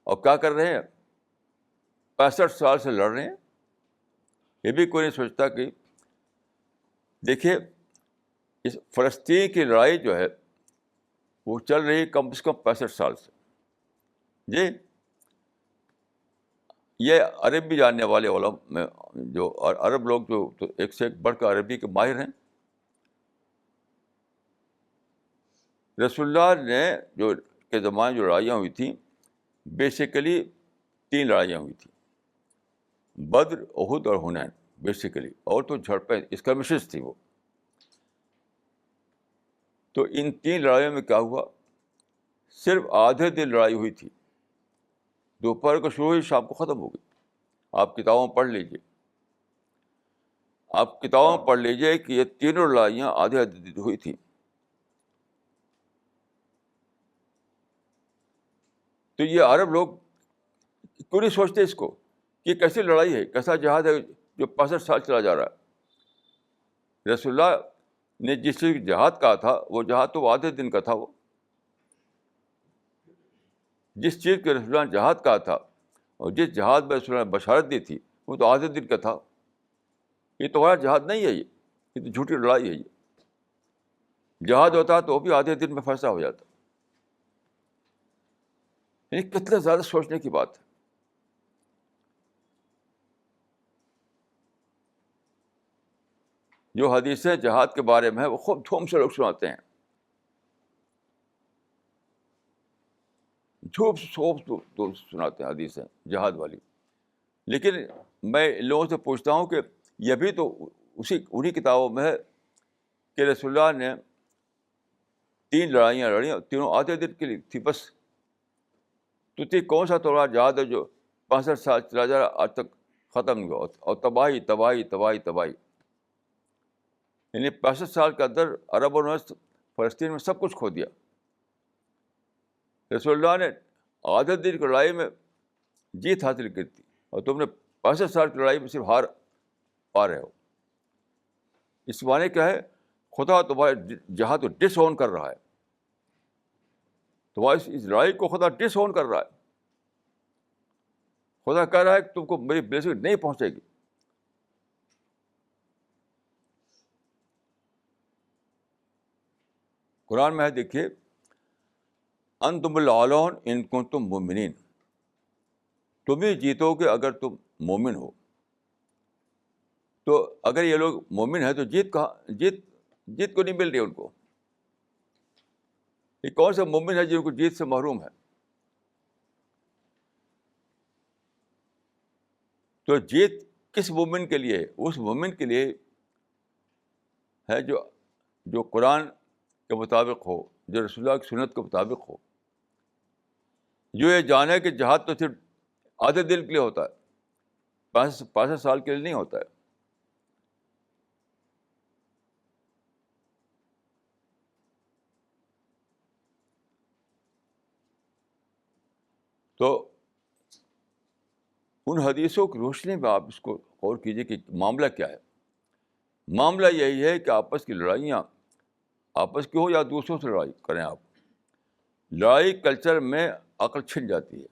Speaker 1: اور کیا کر رہے ہیں, 65 سال سے لڑ رہے ہیں. یہ بھی کوئی نہیں سوچتا کہ دیکھیے اس فلسطین کی لڑائی جو ہے وہ چل رہی ہے کم سے کم 65 سال سے. جی, یہ عربی جاننے والے علماء میں جو عرب لوگ جو تو ایک سے ایک بڑھ کر عربی کے ماہر ہیں. رسول اللہ نے جو کے زمانے جو لڑائیاں ہوئی تھیں بیسیکلی 3 لڑائیاں ہوئی تھیں, بدر, احد اور حنین بیسیکلی, اور تو جھڑپیں اسکرمشز تھی وہ. تو ان 3 لڑائیوں میں کیا ہوا, صرف آدھے دن لڑائی ہوئی تھی. دوپہر کو شروع ہوئی, شام کو ختم ہو گئی. آپ کتابوں میں پڑھ لیجیے, آپ کتابوں میں پڑھ لیجیے کہ یہ تینوں لڑائیاں آدھے آدھے دن ہوئی تھیں. تو یہ عرب لوگ کیوں نہیں سوچتے اس کو کہ کیسی لڑائی ہے, کیسا جہاد ہے جو 65 سال چلا جا رہا ہے. رسول اللہ نے جس چیز جہاد کہا تھا وہ جہاد تو آدھے دن کا تھا. وہ جس چیز کے رسول اللہ نے جہاد کہا تھا اور جس جہاد میں رسول اللہ نے بشارت دی تھی وہ تو آدھے دن کا تھا. یہ تو ہمارا جہاد نہیں ہے, یہ تو جھوٹی لڑائی ہے. یہ جہاد ہوتا تو وہ بھی آدھے دن میں فیصلہ ہو جاتا. یعنی کتنا زیادہ سوچنے کی بات ہے. جو حدیثیں جہاد کے بارے میں ہے وہ خوب دھوم سے لوگ سناتے ہیں, تو سناتے ہیں حدیثیں جہاد والی. لیکن میں لوگوں سے پوچھتا ہوں کہ یہ بھی تو انہی کتابوں میں ہے کہ رسول اللہ نے 3 لڑائیاں لڑی, تینوں آدھے دن کے لیے تھی بس. تو کون سا توڑا جہاد ہے جو 65 سال چلا جا رہا آج تک ختم نہیں ہوا, اور تباہی تباہی تباہی تباہی. یعنی 65 سال کے اندر عربوں نے فلسطین میں سب کچھ کھو دیا. رسول اللہ نے آدھے دن کی لڑائی میں جیت حاصل کی تھی, اور تم نے 65 سال کی لڑائی میں صرف ہار پا رہے ہو. اس معنی کیا ہے, خدا تمہارے جہاد کو ڈس اون کر رہا ہے. تمہاری اس لڑائی کو خدا ڈس اون کر رہا ہے. خدا کہہ رہا ہے کہ تم کو میری بلیسنگ نہیں پہنچے گی. قرآن میں ہے, دیکھیے, انتم الاعلون ان کنتم مؤمنین, تم ہی جیتو گے اگر تم مومن ہو. تو اگر یہ لوگ مومن ہیں تو جیت کو نہیں مل رہی ان کو. یہ کون سا مومن ہے جن کو جیت سے محروم ہے؟ تو جیت کس مومن کے لیے؟ اس مومن کے لیے ہے جو قرآن کے مطابق ہو, جو رسول اللہ کی سنت کے مطابق ہو, جو یہ جانے کہ جہاد تو صرف آدھے دن کے لیے ہوتا ہے, 65 سال کے لیے نہیں ہوتا ہے. تو ان حدیثوں کی روشنی میں آپ اس کو غور کیجیے کہ معاملہ کیا ہے. معاملہ یہی ہے کہ آپس کی لڑائیاں آپس کی ہو یا دوسروں سے لڑائی کریں آپ, لڑائی کلچر میں عقل چھن جاتی ہے.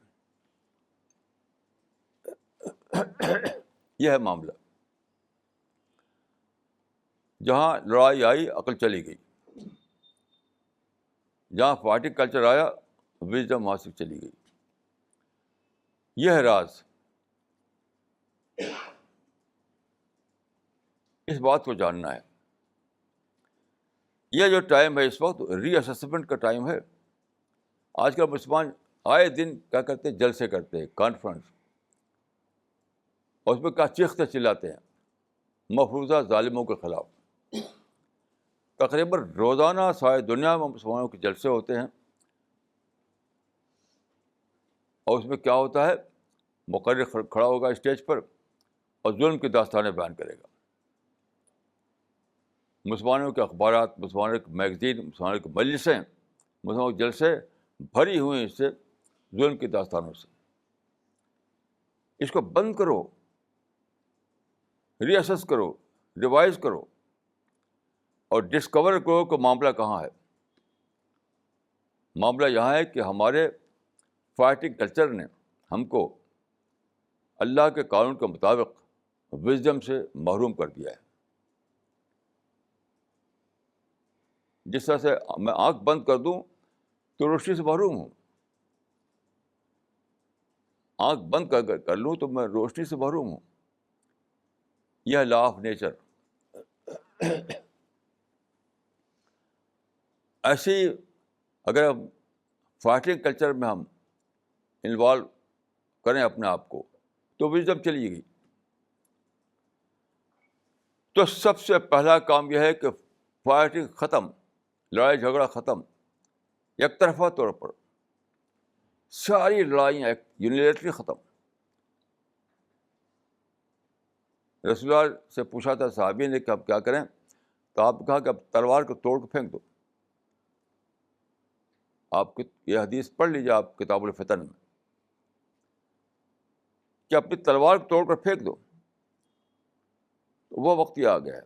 Speaker 1: یہ ہے معاملہ. جہاں لڑائی آئی عقل چلی گئی, جہاں پارٹی کلچر آیا وزڈم وہاں سے چلی گئی. یہ ہے راز. اس بات کو جاننا ہے. یہ جو ٹائم ہے اس وقت ری اسسمنٹ کا ٹائم ہے. آج کل مسلمان آئے دن کیا کرتے ہیں, جلسے کرتے ہیں, کانفرنس, اور اس میں کیا چیختے چلاتے ہیں مفروضہ ظالموں کے خلاف. تقریباً روزانہ سارے دنیا میں مسلمانوں کے جلسے ہوتے ہیں, اور اس میں کیا ہوتا ہے, مقرر کھڑا ہوگا اسٹیج پر اور ظلم کی داستانیں بیان کرے گا. مسلمانوں کے اخبارات, مسلمانوں کے میگزین, مسلمانوں کے مجلسیں, مسلمانوں کے جلسے بھری ہوئی اس سے ظلم کی داستانوں سے. اس کو بند کرو. ری اسیس کرو، ریوائز کرو اور ڈسکور کرو کہ معاملہ کہاں ہے. معاملہ یہاں ہے کہ ہمارے فائٹنگ کلچر نے ہم کو اللہ کے قانون کے مطابق وزڈم سے محروم کر دیا ہے. جس طرح سے میں آنکھ بند کر دوں تو روشنی سے محروم ہوں. آنکھ بند کر لوں تو میں روشنی سے محروم ہوں. یہ لا آف نیچر. ایسے ہی اگر ہم فائٹنگ کلچر میں ہم انوالو کریں اپنے آپ کو تو وزڈم چلی گئی. تو سب سے پہلا کام یہ ہے کہ فائٹنگ ختم، لڑائی جھگڑا ختم، یک طرفہ طور پر ساری لڑائیاں ایک یونیلیٹری ختم. رسول اللہ سے پوچھا تھا صحابی نے کہ اب کیا کریں، تو آپ نے کہا کہ اب تلوار کو توڑ کے پھینک دو. آپ یہ حدیث پڑھ لیجیے آپ کتاب الفتن میں کہ اپنی تلوار کو توڑ کر پھینک دو. وہ وقت یہ آ گیا ہے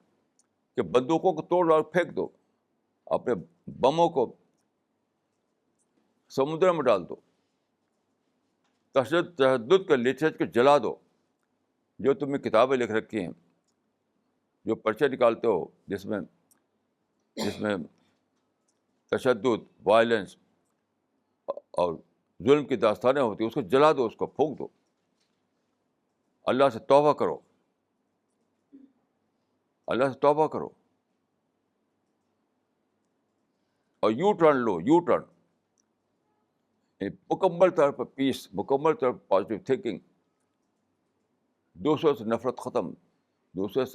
Speaker 1: کہ بندوقوں کو توڑ اور پھینک دو، اپنے بموں کو سمندر میں ڈال دو، تشدد کے لٹریچر کو جلا دو. جو تم نے کتابیں لکھ رکھی ہیں، جو پرچے نکالتے ہو جس میں تشدد، وائلنس اور ظلم کی داستانیں ہوتی ہیں، اس کو جلا دو، اس کو پھونک دو. اللہ سے توبہ کرو، اللہ سے توبہ کرو اور یو ٹرن لو. یو ٹرن مکمل طور پر پیس، مکمل طور پر پازیٹیو تھنکنگ، دوسروں سے نفرت ختم، دوسروں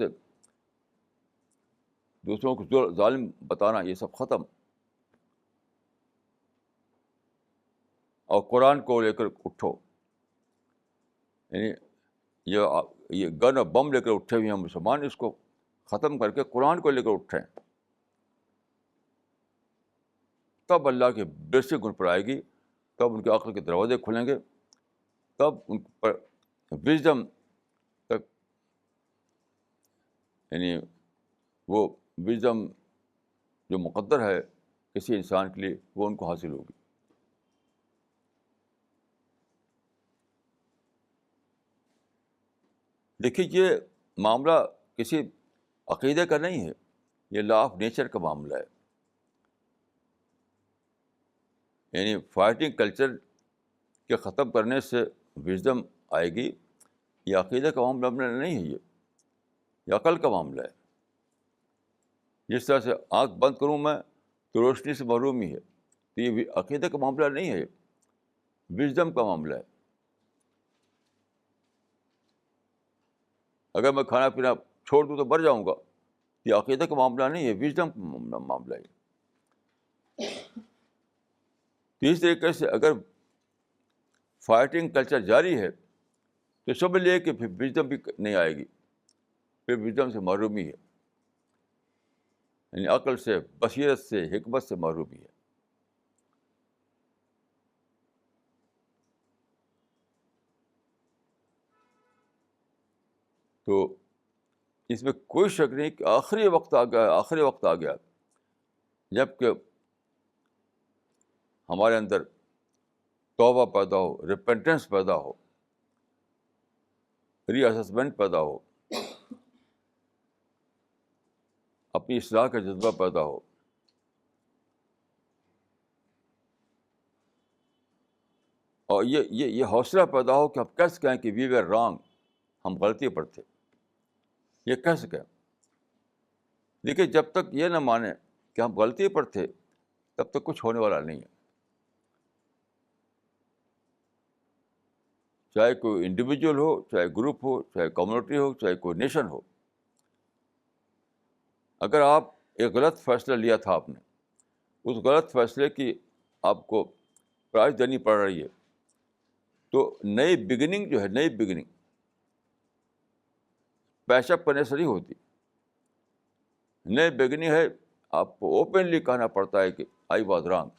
Speaker 1: کو ظالم بتانا، یہ سب ختم. اور قرآن کو لے کر اٹھو. یعنی یہ گن اور بم لے کر اٹھے ہوئے ہیں مسلمان، اس کو ختم کر کے قرآن کو لے کر اٹھیں. تب اللہ کی بیسک ان پر آئے گی، تب ان کے عقل کے دروازے کھلیں گے، تب ان پر وزڈم تک، یعنی وہ وزڈم جو مقدر ہے کسی انسان کے لیے، وہ ان کو حاصل ہوگی. دیکھیے یہ معاملہ کسی عقیدے کا نہیں ہے، یہ لا آف نیچر کا معاملہ ہے. یعنی فائٹنگ کلچر کے ختم کرنے سے وزڈم آئے گی. یہ عقیدے کا معاملہ نہیں ہے، یہ عقل کا معاملہ ہے. جس طرح سے آنکھ بند کروں میں تو روشنی سے محروم ہی ہے. تو یہ عقیدے کا معاملہ نہیں ہے، وزڈم کا معاملہ ہے. اگر میں کھانا پینا چھوڑ دوں تو مر جاؤں گا. یہ عقیدے کا معاملہ نہیں ہے، وزڈم کا معاملہ ہے. تو اس طریقے سے اگر فائٹنگ کلچر جاری ہے تو سمجھ لیے کہ پھر وزڈم بھی نہیں آئے گی، پھر وزڈم سے محرومی ہے. یعنی عقل سے، بصیرت سے، حکمت سے محرومی ہے. تو اس میں کوئی شک نہیں کہ آخری وقت آ گیا جب کہ ہمارے اندر توبہ پیدا ہو، ریپینٹنس پیدا ہو، ری اسسمنٹ پیدا ہو، اپنی اصلاح کا جذبہ پیدا ہو. اور یہ حوصلہ پیدا ہو کہ ہم کہہ سکیں کہ وی ویر رانگ، ہم غلطی پر تھے. یہ کہہ سکیں. دیکھیے جب تک یہ نہ مانیں کہ ہم غلطی پر تھے تب تک کچھ ہونے والا نہیں ہے. چاہے کوئی انڈیویجول ہو، چاہے گروپ ہو، چاہے کمیونٹی ہو، چاہے کوئی نیشن ہو. اگر آپ ایک غلط فیصلہ لیا تھا، آپ نے اس غلط فیصلے کی آپ کو پرائز دینی پڑ رہی ہے، تو نئی بگننگ جو ہے، نئی بگننگ پیش اپ کرنے سے نہیں ہوتی. نئی بگننگ ہے آپ کو اوپنلی کہنا پڑتا ہے کہ آئی واز رانگ.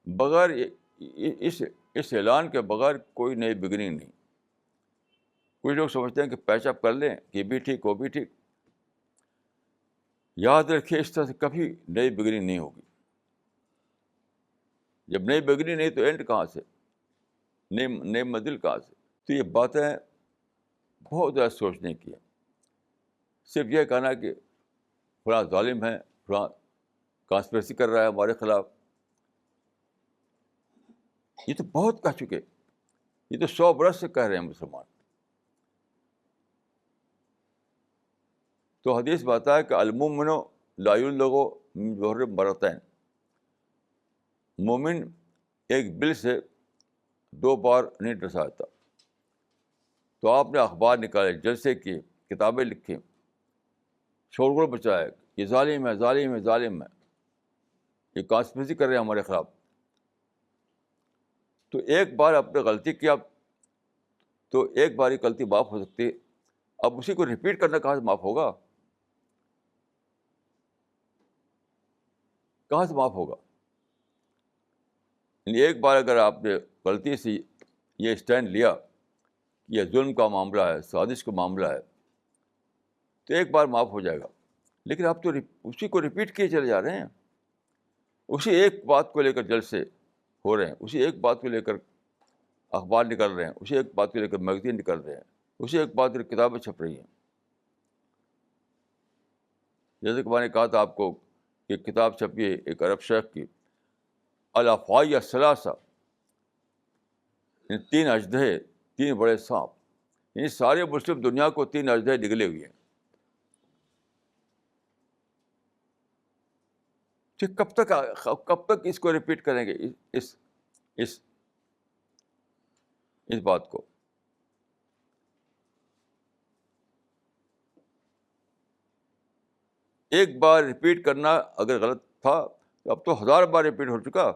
Speaker 1: بغیر اس اعلان کے بغیر کوئی نئی بگننگ نہیں. کچھ لوگ سمجھتے ہیں کہ پیچ اپ کر لیں کہ بھی ٹھیک وہ بھی ٹھیک. یاد رکھیے اس طرح سے کبھی نئی بگننگ نہیں ہوگی. جب نئی بگننگ نہیں تو اینڈ کہاں سے, نئی منزل کہاں سے؟ تو یہ باتیں بہت زیادہ سوچنے کی ہیں. صرف یہ کہنا کہ فلاں ظالم ہے, فلاں کانسپریسی کر رہا ہے ہمارے خلاف, یہ تو بہت کہہ چکے, یہ تو 100 برس سے کہہ رہے ہیں مسلمان. تو حدیث بتا ہے کہ المؤمن لا یبلغ من جوہر مرتين, مومن ایک بل سے 2 بار نہیں ڈسا جاتا. تو آپ نے اخبار نکالے, جلسے کیے, کتابیں لکھی, شور بچایا, یہ ظالم ہے, ظالم ہے, ظالم ہے, یہ کانسپریسی کر رہے ہیں ہمارے خلاف. تو ایک بار آپ نے غلطی کیا تو ایک بار یہ غلطی معاف ہو سکتی ہے, اب اسی کو ریپیٹ کرنا کہاں سے معاف ہوگا؟ کہاں سے معاف ہوگا؟ یعنی ایک بار اگر آپ نے غلطی سے یہ اسٹینڈ لیا کہ یہ ظلم کا معاملہ ہے, سازش کا معاملہ ہے, تو ایک بار معاف ہو جائے گا. لیکن آپ تو اسی کو ریپیٹ کیے چلے جا رہے ہیں, اسی ایک بات کو لے کر جلسے ہو رہے ہیں, اسی ایک بات کو لے کر اخبار نکل رہے ہیں, اسی ایک بات کو لے کر میگزین نکل رہے ہیں, اسی ایک بات کو لے کر کتابیں چھپ رہی ہیں. جیسے کہ میں نے کہا تھا آپ کو کہ کتاب چھپی ہے ایک عرب شیخ کی, الافعی الثلاثہ, 3 اژدہے, 3 بڑے سانپ. یعنی سارے مسلم دنیا کو 3 اژدہے نگلے ہوئے ہیں. تو کب تک اس کو ریپیٹ کریں گے, اس بات کو؟ ایک بار ریپیٹ کرنا اگر غلط تھا تو اب تو 1000 بار ریپیٹ ہو چکا.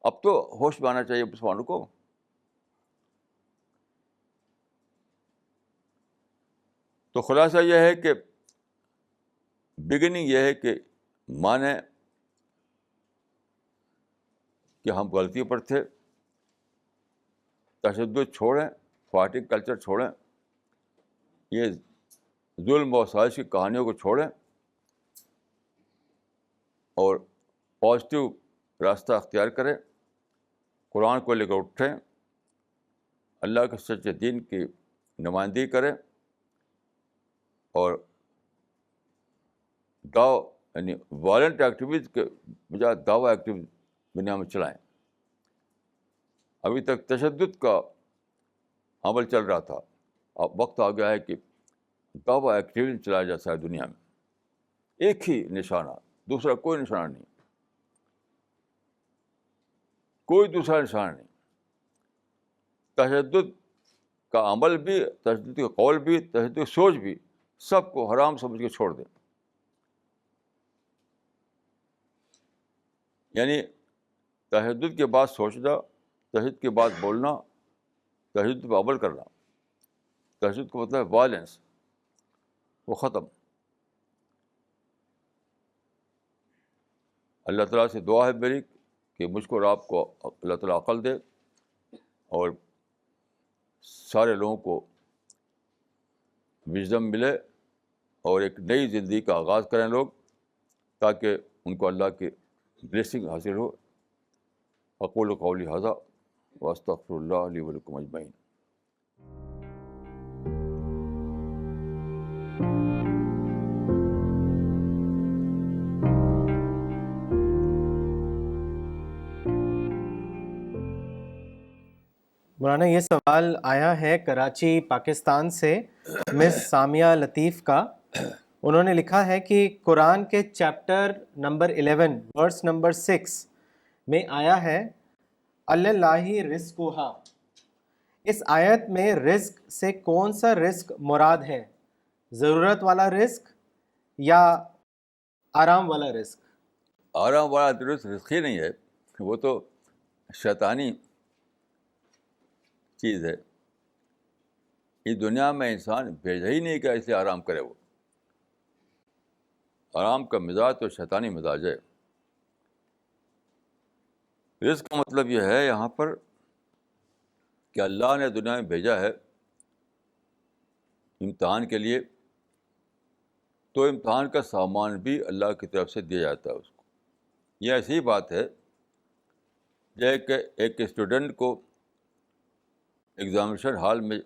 Speaker 1: اب تو ہوش میں آنا چاہیے مسلمانوں کو. تو خلاصہ یہ ہے کہ بگننگ یہ ہے کہ مانیں کہ ہم غلطی پر تھے, تشدد چھوڑیں, فائٹنگ کلچر چھوڑیں, یہ ظلم و سازش کی کہانیوں کو چھوڑیں اور پازیٹیو راستہ اختیار کریں, قرآن کو لے کر اٹھیں, اللہ کے سچے دین کی نمائندگی کریں اور یعنی وائلنٹ ایکٹیویٹیز کے بجائے دعویٰ ایکٹیویٹی دنیا میں چلائیں. ابھی تک تشدد کا عمل چل رہا تھا, اب وقت آ گیا ہے کہ دعویٰ ایکٹیویٹی چلایا جا سکے دنیا میں. ایک ہی نشانہ, دوسرا کوئی نشانہ نہیں, کوئی دوسرا نشانہ نہیں. تشدد کا عمل بھی, تشدد کا قول بھی, تشدد کی سوچ بھی, سب کو حرام سمجھ کے چھوڑ دیں. یعنی تشدد کے بعد سوچنا, تشدد کے بعد بولنا, تشدد پر عمل کرنا, تشدد کا مطلب ہے وائلنس, وہ ختم. اللہ تعالیٰ سے دعا ہے میری کہ مجھ کو اور آپ کو اللہ تعالیٰ عقل دے اور سارے لوگوں کو وژڈم ملے اور ایک نئی زندگی کا آغاز کریں لوگ, تاکہ ان کو اللہ کی بلیسنگ حاصل ہو. اقول قولی ھذا واستغفر اللہ لی ولکم اجمعین.
Speaker 2: مولانا یہ سوال آیا ہے کراچی پاکستان سے مس سامیہ لطیف کا. انہوں نے لکھا ہے کہ قرآن کے چیپٹر نمبر 11 ورس نمبر 6 میں آیا ہے اللہ رزقھا. اس آیت میں رزق سے کون سا رزق مراد ہے, ضرورت والا رزق یا آرام والا رزق؟
Speaker 1: آرام والا رزق ہی نہیں ہے, وہ تو شیطانی چیز ہے. اس دنیا میں انسان بھیجا ہی نہیں کہ اسے آرام کرے. وہ آرام کا مزاج تو شیطانی مزاج ہے. رزق کا مطلب یہ ہے یہاں پر کہ اللہ نے دنیا میں بھیجا ہے امتحان کے لیے، تو امتحان کا سامان بھی اللہ کی طرف سے دیا جاتا ہے اس کو. یہ ایسی بات ہے کہ ایک اسٹوڈنٹ کو ایگزامینیشن ہال میں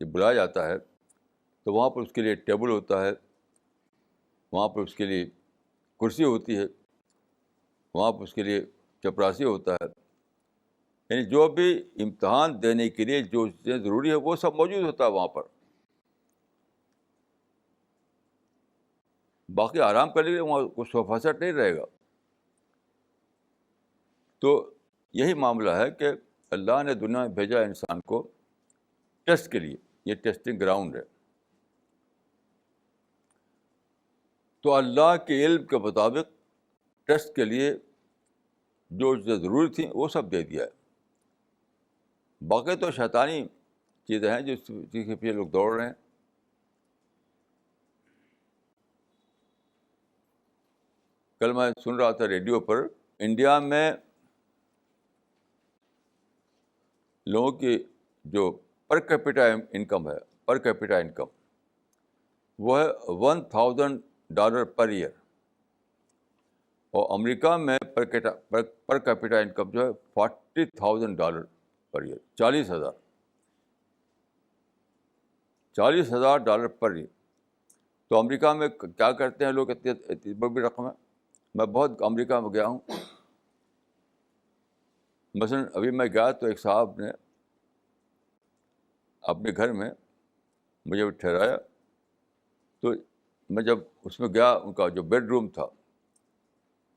Speaker 1: جب بلایا جاتا ہے تو وہاں پر اس کے لیے ٹیبل ہوتا ہے، وہاں پر اس کے لیے کرسی ہوتی ہے، وہاں پر اس کے لیے چپراسی ہوتا ہے. یعنی جو بھی امتحان دینے کے لیے جو چیزیں ضروری ہے وہ سب موجود ہوتا ہے وہاں پر. باقی آرام کرنے کے لیے وہاں کوئی صوفہ سیٹ نہیں رہے گا. تو یہی معاملہ ہے کہ اللہ نے دنیا میں بھیجا انسان کو ٹیسٹ کے لیے. یہ ٹیسٹنگ گراؤنڈ ہے. تو اللہ کے علم کے مطابق ٹیسٹ کے لیے جو چیزیں ضروری تھیں وہ سب دے دیا ہے. باقی تو شیطانی چیزیں ہیں جس کے پیچھے لوگ دوڑ رہے ہیں. کل میں سن رہا تھا ریڈیو پر، انڈیا میں لوگوں کی جو پر کیپیٹا انکم ہے، پر کیپیٹا انکم وہ ہے $1,000 پر ایئر. اور امریکہ میں پر کیپیٹا انکم جو ہے $40,000 پر ایئر. $40,000 per year. تو امریکہ میں کیا کرتے ہیں لوگ اتنی بڑی رقم ہے. میں بہت امریکہ میں گیا ہوں. مثلاً ابھی میں گیا تو ایک صاحب نے اپنے گھر میں مجھے ٹھہرایا. تو میں جب اس میں گیا، ان کا جو بیڈ روم تھا،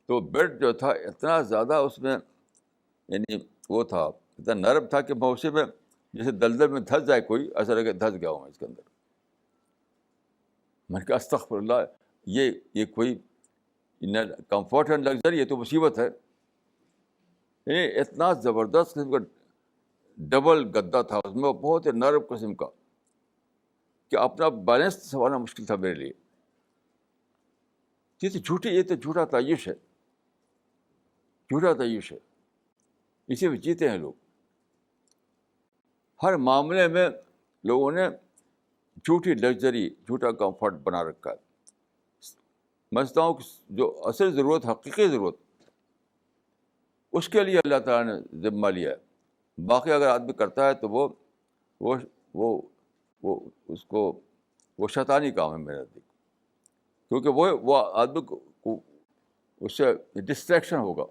Speaker 1: تو بیڈ جو تھا اتنا زیادہ اس میں یعنی وہ تھا، اتنا نرم تھا کہ میں اسی میں جیسے دلدل میں دھس جائے کوئی، ایسا لگے دھس گیا ہوں اس کے اندر. میں نے کہا استغفر اللہ، یہ کوئی کمفرٹ اینڈ لگژری، یہ تو مصیبت ہے. یعنی اتنا زبردست قسم کا ڈبل گدا تھا اس میں، بہت ہی نرم قسم کا کہ اپنا بیلنس سنبھالنا مشکل تھا میرے لیے. یہ تو جھوٹا تعیش ہے، جھوٹا تعیش ہے. اسی میں جیتے ہیں لوگ. ہر معاملے میں لوگوں نے جھوٹی لگژری، جھوٹا کمفرٹ بنا رکھا ہے. میں سمجھتا ہوں کہ جو اصل ضرورت، حقیقی ضرورت، اس کے لیے اللہ تعالیٰ نے ذمہ لیا ہے. باقی اگر آدمی کرتا ہے تو وہ شیطانی کام ہے میرے نزدیک. کیونکہ وہ آدمی کو اس سے ڈسٹریکشن ہوگا،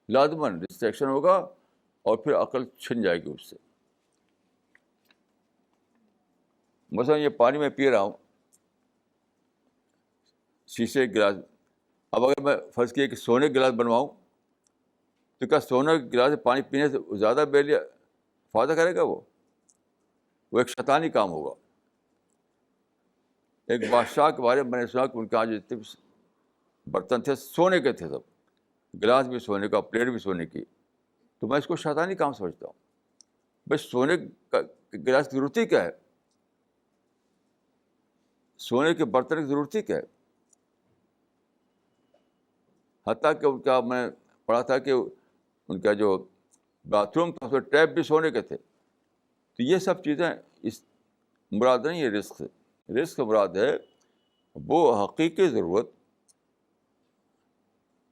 Speaker 1: لازماً ڈسٹریکشن ہوگا، اور پھر عقل چھن جائے گی اس سے. مثلاً یہ پانی میں پی رہا ہوں شیشے کے گلاس. اب اگر میں فرض کیا کہ سونے کے گلاس بنواؤں تو کیا سونے کے گلاس سے پانی پینے سے زیادہ میرے لیے فائدہ کرے گا؟ وہ ایک شیطانی کام ہوگا. ایک بادشاہ کے بارے میں میں نے سنا کہ ان کے یہاں جو جتنے برتن تھے سونے کے تھے، سب گلاس بھی سونے کا، پلیٹ بھی سونے کی. تو میں اس کو شیطانی کام سمجھتا ہوں. بس سونے کا گلاس کی ضرورت ہی کیا ہے؟ سونے کے برتن کی ضرورت ہی کیا ہے؟ حتیٰ کہ ان کا میں پڑھا تھا کہ ان کا جو باتھ روم تھا اس میں ٹیپ بھی سونے کے تھے. تو یہ سب چیزیں اس مراد نہیں ہے رزق سے. رزق مراد ہے وہ حقیقی ضرورت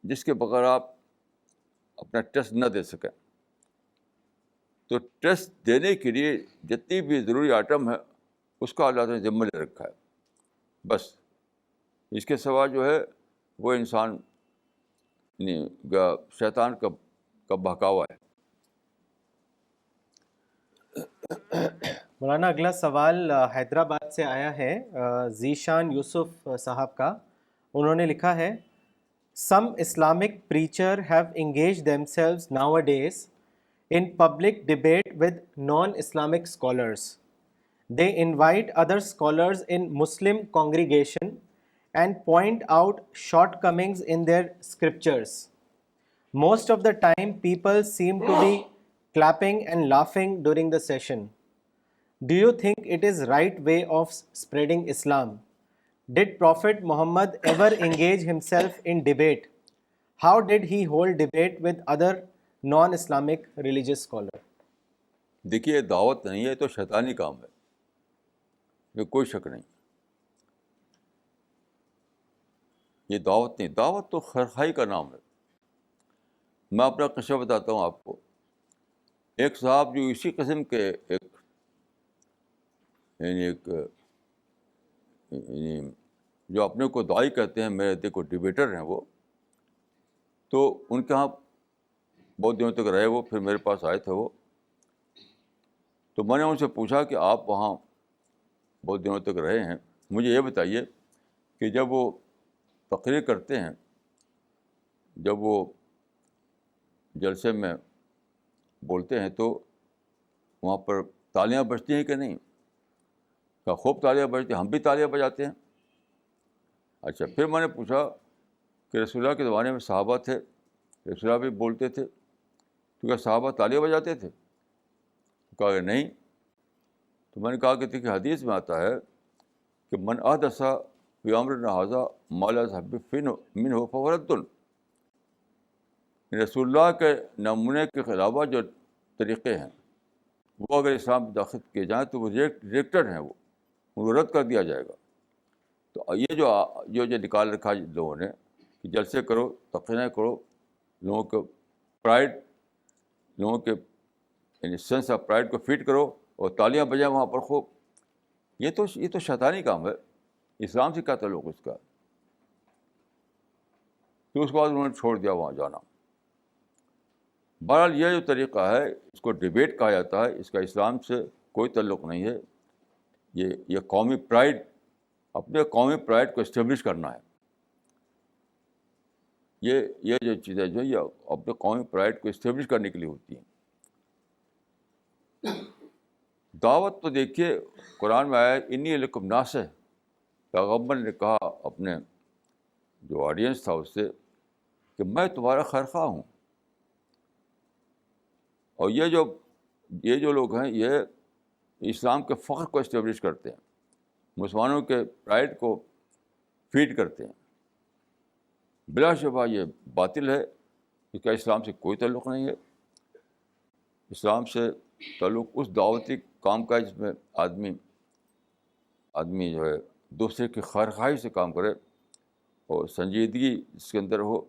Speaker 1: جس کے بغیر آپ اپنا ٹیسٹ نہ دے سکیں. تو ٹیسٹ دینے کے لیے جتنی بھی ضروری آئٹم ہے اس کا اللہ نے ذمہ لے رکھا ہے. بس اس کے سوا جو ہے وہ انسان شیطان کا بہکاوا ہے.
Speaker 2: مولانا اگلا سوال حیدرآباد سے آیا ہے ذیشان یوسف صاحب کا. انہوں نے لکھا ہے Some Islamic preachers have engaged themselves nowadays in public debate with non-Islamic scholars. They invite other scholars in Muslim congregation and point out shortcomings in their scriptures. Most of the time, people seem to be clapping and laughing during the session. Do you think it is right way of spreading Islam? Did Prophet Muhammad ever engage himself in debate? How did he hold debate with other non-Islamic religious scholars?
Speaker 1: دیکھیے دعوت نہیں ہے تو شیطانی کام ہے. یہ کوئی شک نہیں. یہ دعوت نہیں، دعوت تو خیرخواہی کا نام ہے. میں اپنا قصہ بتاتا ہوں آپ کو. ایک صاحب جو اسی قسم کے ایک یعنی جو اپنے کو داعی کہتے ہیں، میرے دیکھو ڈبیٹر ہیں وہ، تو ان کے یہاں بہت دنوں تک رہے وہ. پھر میرے پاس آئے تھے وہ، تو میں نے ان سے پوچھا کہ آپ وہاں بہت دنوں تک رہے ہیں، مجھے یہ بتائیے کہ جب وہ تقریر کرتے ہیں، جب وہ جلسے میں بولتے ہیں، تو وہاں پر تالیاں بجتی ہیں کہ نہیں؟ کہا خوب تالیاں بجتی ہیں، ہم بھی تالیاں بجاتے ہیں. اچھا، پھر میں نے پوچھا کہ رسول اللہ کے زمانے میں صحابہ تھے، رسول اللہ بھی بولتے تھے، تو کیا صحابہ تالیاں بجاتے تھے؟ کہا کہ نہیں. تو میں نے کہا کہ دیکھیے حدیث میں آتا ہے کہ من احدث فی امرنا ھذا ما لیس منہ فہو رد. رسول اللہ کے نمونے کے خلاف جو طریقے ہیں وہ اگر اسلام میں داخل کیے جائیں تو وہ ریجیکٹڈ ہیں، وہ ان کو رد کر دیا جائے گا. تو یہ جو نکال رکھا ہے لوگوں نے کہ جلسے کرو، تقریریں کرو، لوگوں کے پرائڈ، لوگوں کے یعنی سینس آف پرائڈ کو فیڈ کرو اور تالیاں بجائیں وہاں پر خوب، یہ تو شیطانی کام ہے. اسلام سے کیا تعلق اس کا؟ تو اس کے بعد انہوں نے چھوڑ دیا وہاں جانا. بہرحال یہ جو طریقہ ہے اس کو ڈبیٹ کہا جاتا ہے، اس کا اسلام سے کوئی تعلق نہیں ہے. یہ قومی پرائڈ، اپنے قومی پرائڈ کو اسٹیبلش کرنا ہے. یہ جو چیزیں جو یہ اپنے قومی پرائڈ کو اسٹیبلش کرنے کے لیے ہوتی ہیں. دعوت تو دیکھیے قرآن میں آیا انی لکم ناصح. پیغمبر نے کہا اپنے جو آڈینس تھا اس سے کہ میں تمہارا خیرخواہ ہوں. اور یہ جو لوگ ہیں یہ اسلام کے فخر کو اسٹیبلش کرتے ہیں، مسلمانوں کے پرائڈ کو فیڈ کرتے ہیں. بلا شبہ یہ باطل ہے، اس کا اسلام سے کوئی تعلق نہیں ہے. اسلام سے تعلق اس دعوتی کام کا ہے جس میں آدمی جو ہے دوسرے کی خیرخواہی سے کام کرے اور سنجیدگی اس کے اندر ہو.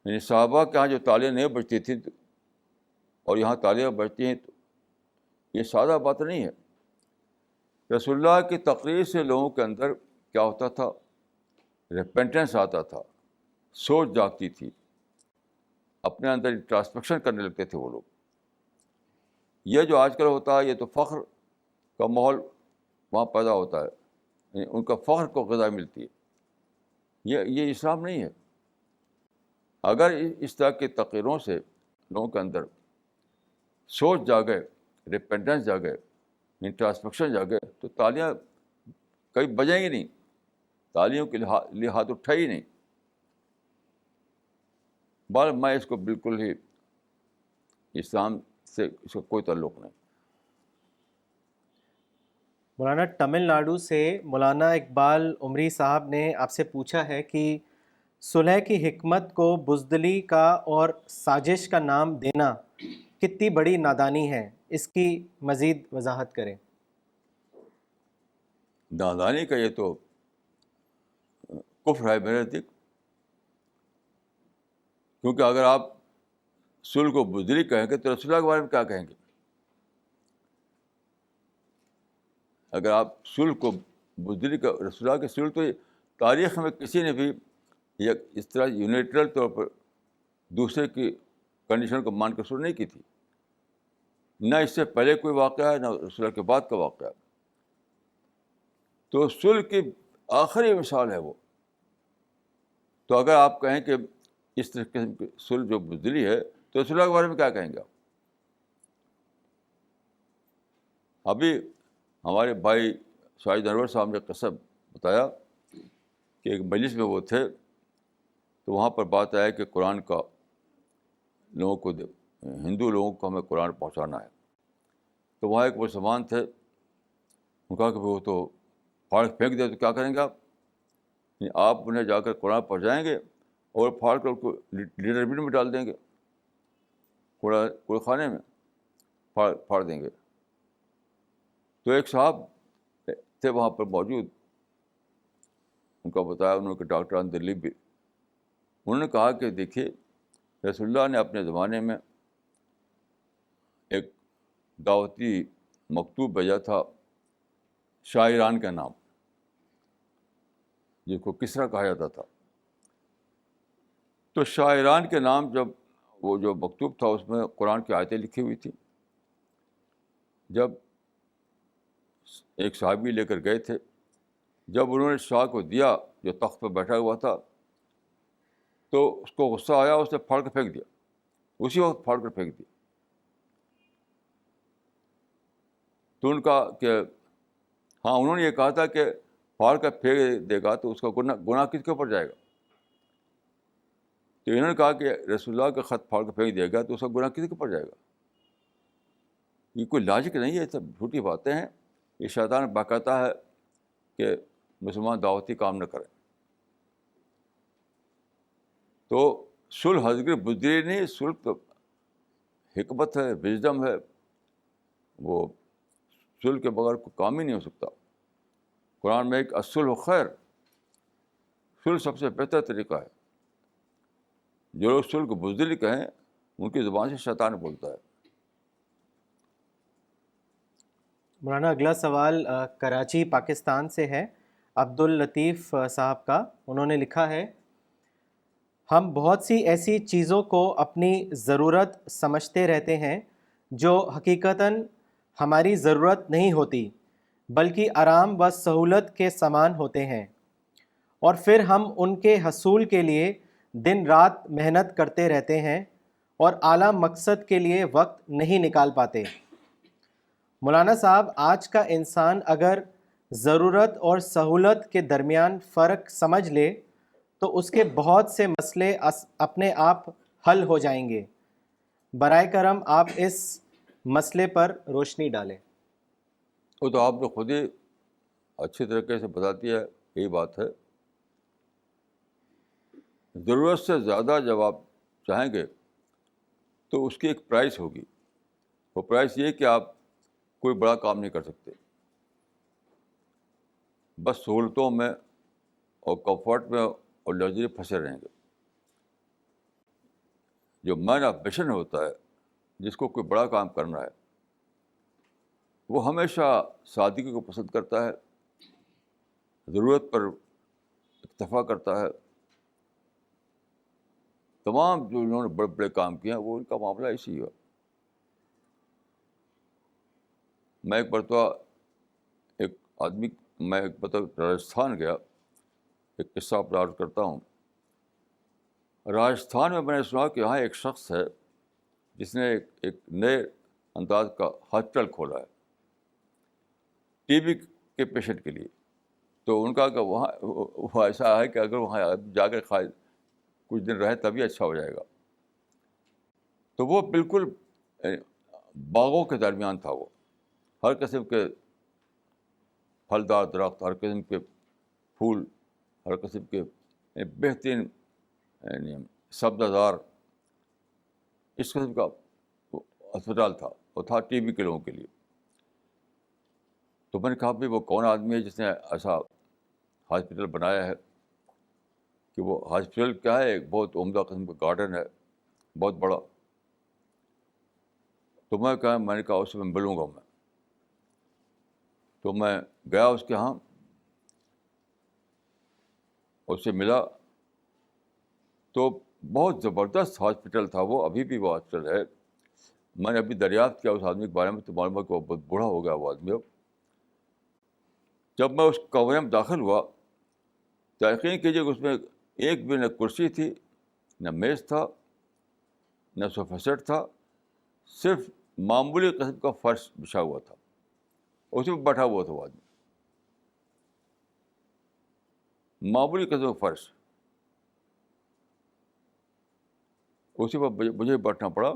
Speaker 1: یعنی صحابہ کے یہاں جو تالیاں نہیں بجتی تھیں اور یہاں تالیاں بجتی ہیں، تو یہ سادہ بات نہیں ہے. رسول اللہ کی تقریر سے لوگوں کے اندر کیا ہوتا تھا؟ ریپینٹنس آتا تھا، سوچ جاگتی تھی، اپنے اندر انٹراسپیکشن کرنے لگتے تھے وہ لوگ. یہ جو آج کل ہوتا ہے یہ تو فخر کا ماحول وہاں پیدا ہوتا ہے، یعنی ان کا فخر کو غذا ملتی ہے. یہ اسلام نہیں ہے. اگر اس طرح کی تقریروں سے لوگوں کے اندر سوچ جاگے، ریپینٹنس جاگے، انٹراسپیکشن جاگے، تو تالیاں کبھی بجیں گی نہیں، تالیوں کے لیے ہاتھ اٹھا ہی نہیں. بال میں اس کو بالکل ہی اسلام سے اس کا کوئی تعلق نہیں.
Speaker 2: مولانا تمل ناڈو سے مولانا اقبال عمری صاحب نے آپ سے پوچھا ہے کہ صلح کی حکمت کو بزدلی کا اور سازش کا نام دینا کتنی بڑی نادانی ہے، اس کی مزید وضاحت کریں.
Speaker 1: نادانی کا یہ تو کفر ہے میرے نزدیک. کیونکہ اگر آپ صلح کو بزدلی کہیں گے تو رسول اللہ کے بارے میں کیا کہیں گے؟ اگر آپ صلح کو بزدلی کا، رسول اللہ کے صلح تو تاریخ میں کسی نے بھی اس طرح یونیٹرل طور پر دوسرے کی کنڈیشن کو مان کر صلح نہیں کی تھی. نہ اس سے پہلے کوئی واقعہ ہے، نہ رسول اللہ کے بعد کا واقعہ. تو صلح کی آخری مثال ہے وہ. تو اگر آپ کہیں کہ اس طرح قسم کی صلح جو بزدلی ہے تو رسول اللہ کے بارے میں کیا کہیں گے آپ؟ ابھی ہمارے بھائی شاہد انور صاحب نے قصہ بتایا کہ ایک مجلس میں وہ تھے تو وہاں پر بات آیا کہ قرآن کا لوگوں کو، ہندو لوگوں کو ہمیں قرآن پہنچانا ہے. تو وہاں ایک مسلمان تھے، انہوں نے کہا کہ وہ تو پھاڑ پھینک دے تو کیا کریں گے آپ؟ آپ انہیں جا کر قرآن پہنچائیں گے اور پھاڑ کر کو لیڈر بن میں ڈال دیں گے، کوڑے خانے میں پھاڑ دیں گے. تو ایک صاحب تھے وہاں پر موجود، ان کا بتایا انہوں نے کہ ڈاکٹر آن دلی بھی، انہوں نے کہا کہ دیکھیے رسول اللہ نے اپنے زمانے میں ایک دعوتی مکتوب بھیجا تھا شاعران کا نام، جس کو کسرا کہا جاتا تھا. تو شاعران کے نام جب وہ جو مکتوب تھا اس میں قرآن کی آیتیں لکھی ہوئی تھیں. جب ایک صحابی لے کر گئے تھے، جب انہوں نے شاہ کو دیا جو تخت پہ بیٹھا ہوا تھا، تو اس کو غصہ آیا، اس نے پھاڑ کر پھینک دیا، اسی وقت پھاڑ کر پھینک دیا. تو ان کا کہ ہاں انہوں نے یہ کہا تھا کہ پھاڑ کر پھینک دے گا تو اس کا گناہ کس کے اوپر جائے گا. تو انہوں نے کہا کہ رسول اللہ کا خط پھاڑ کر پھینک دے گا تو اس کا گناہ کس کے اوپر جائے گا. یہ کوئی لاجک نہیں ہے، سب جھوٹی باتیں ہیں. یہ شیطان باقاعدہ ہے کہ مسلمان دعوتی کام نہ کریں. تو صلح حضر بزدلی نہیں، صلح تو حکمت ہے، وژڈم ہے. وہ صلح کے بغیر کوئی کام ہی نہیں ہو سکتا. قرآن میں ایک الصلح خیر، صلح سب سے بہتر طریقہ ہے. جو لوگ صلح کو بزدلی کہیں ان کی زبان سے شیطان بولتا ہے.
Speaker 2: مولانا اگلا سوال کراچی پاکستان سے ہے، عبد الطیف صاحب کا. انہوں نے لکھا ہے، ہم بہت سی ایسی چیزوں کو اپنی ضرورت سمجھتے رہتے ہیں جو حقیقتاً ہماری ضرورت نہیں ہوتی بلکہ آرام و سہولت کے سامان ہوتے ہیں، اور پھر ہم ان کے حصول کے لیے دن رات محنت کرتے رہتے ہیں اور اعلیٰ مقصد کے لیے وقت نہیں نکال پاتے. مولانا صاحب، آج کا انسان اگر ضرورت اور سہولت کے درمیان فرق سمجھ لے تو اس کے بہت سے مسئلے اپنے آپ حل ہو جائیں گے. برائے کرم آپ اس مسئلے پر روشنی ڈالیں.
Speaker 1: وہ تو آپ نے خود ہی اچھی طریقے سے بتا دیا ہے. یہی بات ہے، ضرورت سے زیادہ جب آپ چاہیں گے تو اس کی ایک پرائس ہوگی. وہ پرائس یہ کہ آپ کوئی بڑا کام نہیں کر سکتے، بس سہولتوں میں اور کمفرٹ میں اور لگژری پھنسے رہیں گے. جو مین آف مشن ہوتا ہے، جس کو کوئی بڑا کام کرنا ہے، وہ ہمیشہ سادگی کو پسند کرتا ہے، ضرورت پر اکتفا کرتا ہے. تمام جو انہوں نے بڑے بڑے کام کیے ہیں وہ ان کا معاملہ اسی ہے. میں ایک مرتبہ راجستھان گیا. ایک قصہ آپ کو عرض کرتا ہوں. راجستھان میں نے سنا کہ یہاں ایک شخص ہے جس نے ایک نئے انداز کا ہاسپٹل کھولا ہے ٹی بی کے پیشنٹ کے لیے. تو ان کا کہ وہاں وہ ایسا ہے کہ اگر وہاں جا کر کچھ دن رہے تبھی اچھا ہو جائے گا. تو وہ بالکل باغوں کے درمیان تھا. وہ ہر قسم کے پھلدار درخت، ہر قسم کے پھول، ہر قسم کے بہترین سبزہ زار، اس قسم کا اسپتال تھا. وہ تھا ٹی بی کے لوگوں کے لیے. تو میں نے کہا بھائی وہ کون آدمی ہے جس نے ایسا ہاسپٹل بنایا ہے کہ وہ ہاسپٹل کیا ہے، ایک بہت عمدہ قسم کا گارڈن ہے، بہت بڑا. تو میں نے کہا اس سے میں ملوں گا. تو میں گیا اس کے یہاں، اس سے ملا. تو بہت زبردست ہاسپٹل تھا وہ، ابھی بھی وہ ہاسپٹل ہے. میں نے ابھی دریافت کیا اس آدمی کے بارے میں تو معلوم ہے کہ وہ بہت بوڑھا ہو گیا وہ آدمی اب. جب میں اس کمرے میں داخل ہوا تو یقین کیجیے کہ اس میں ایک بھی نہ کرسی تھی، نہ میز تھا، نہ صوفہ سیٹ تھا، صرف معمولی قسم کا فرش بچھا ہوا تھا. اسی پہ بیٹھا ہوا تھا وہ آدمی، معمولی قسم کا فرش، اسی پہ مجھے بیٹھنا پڑا.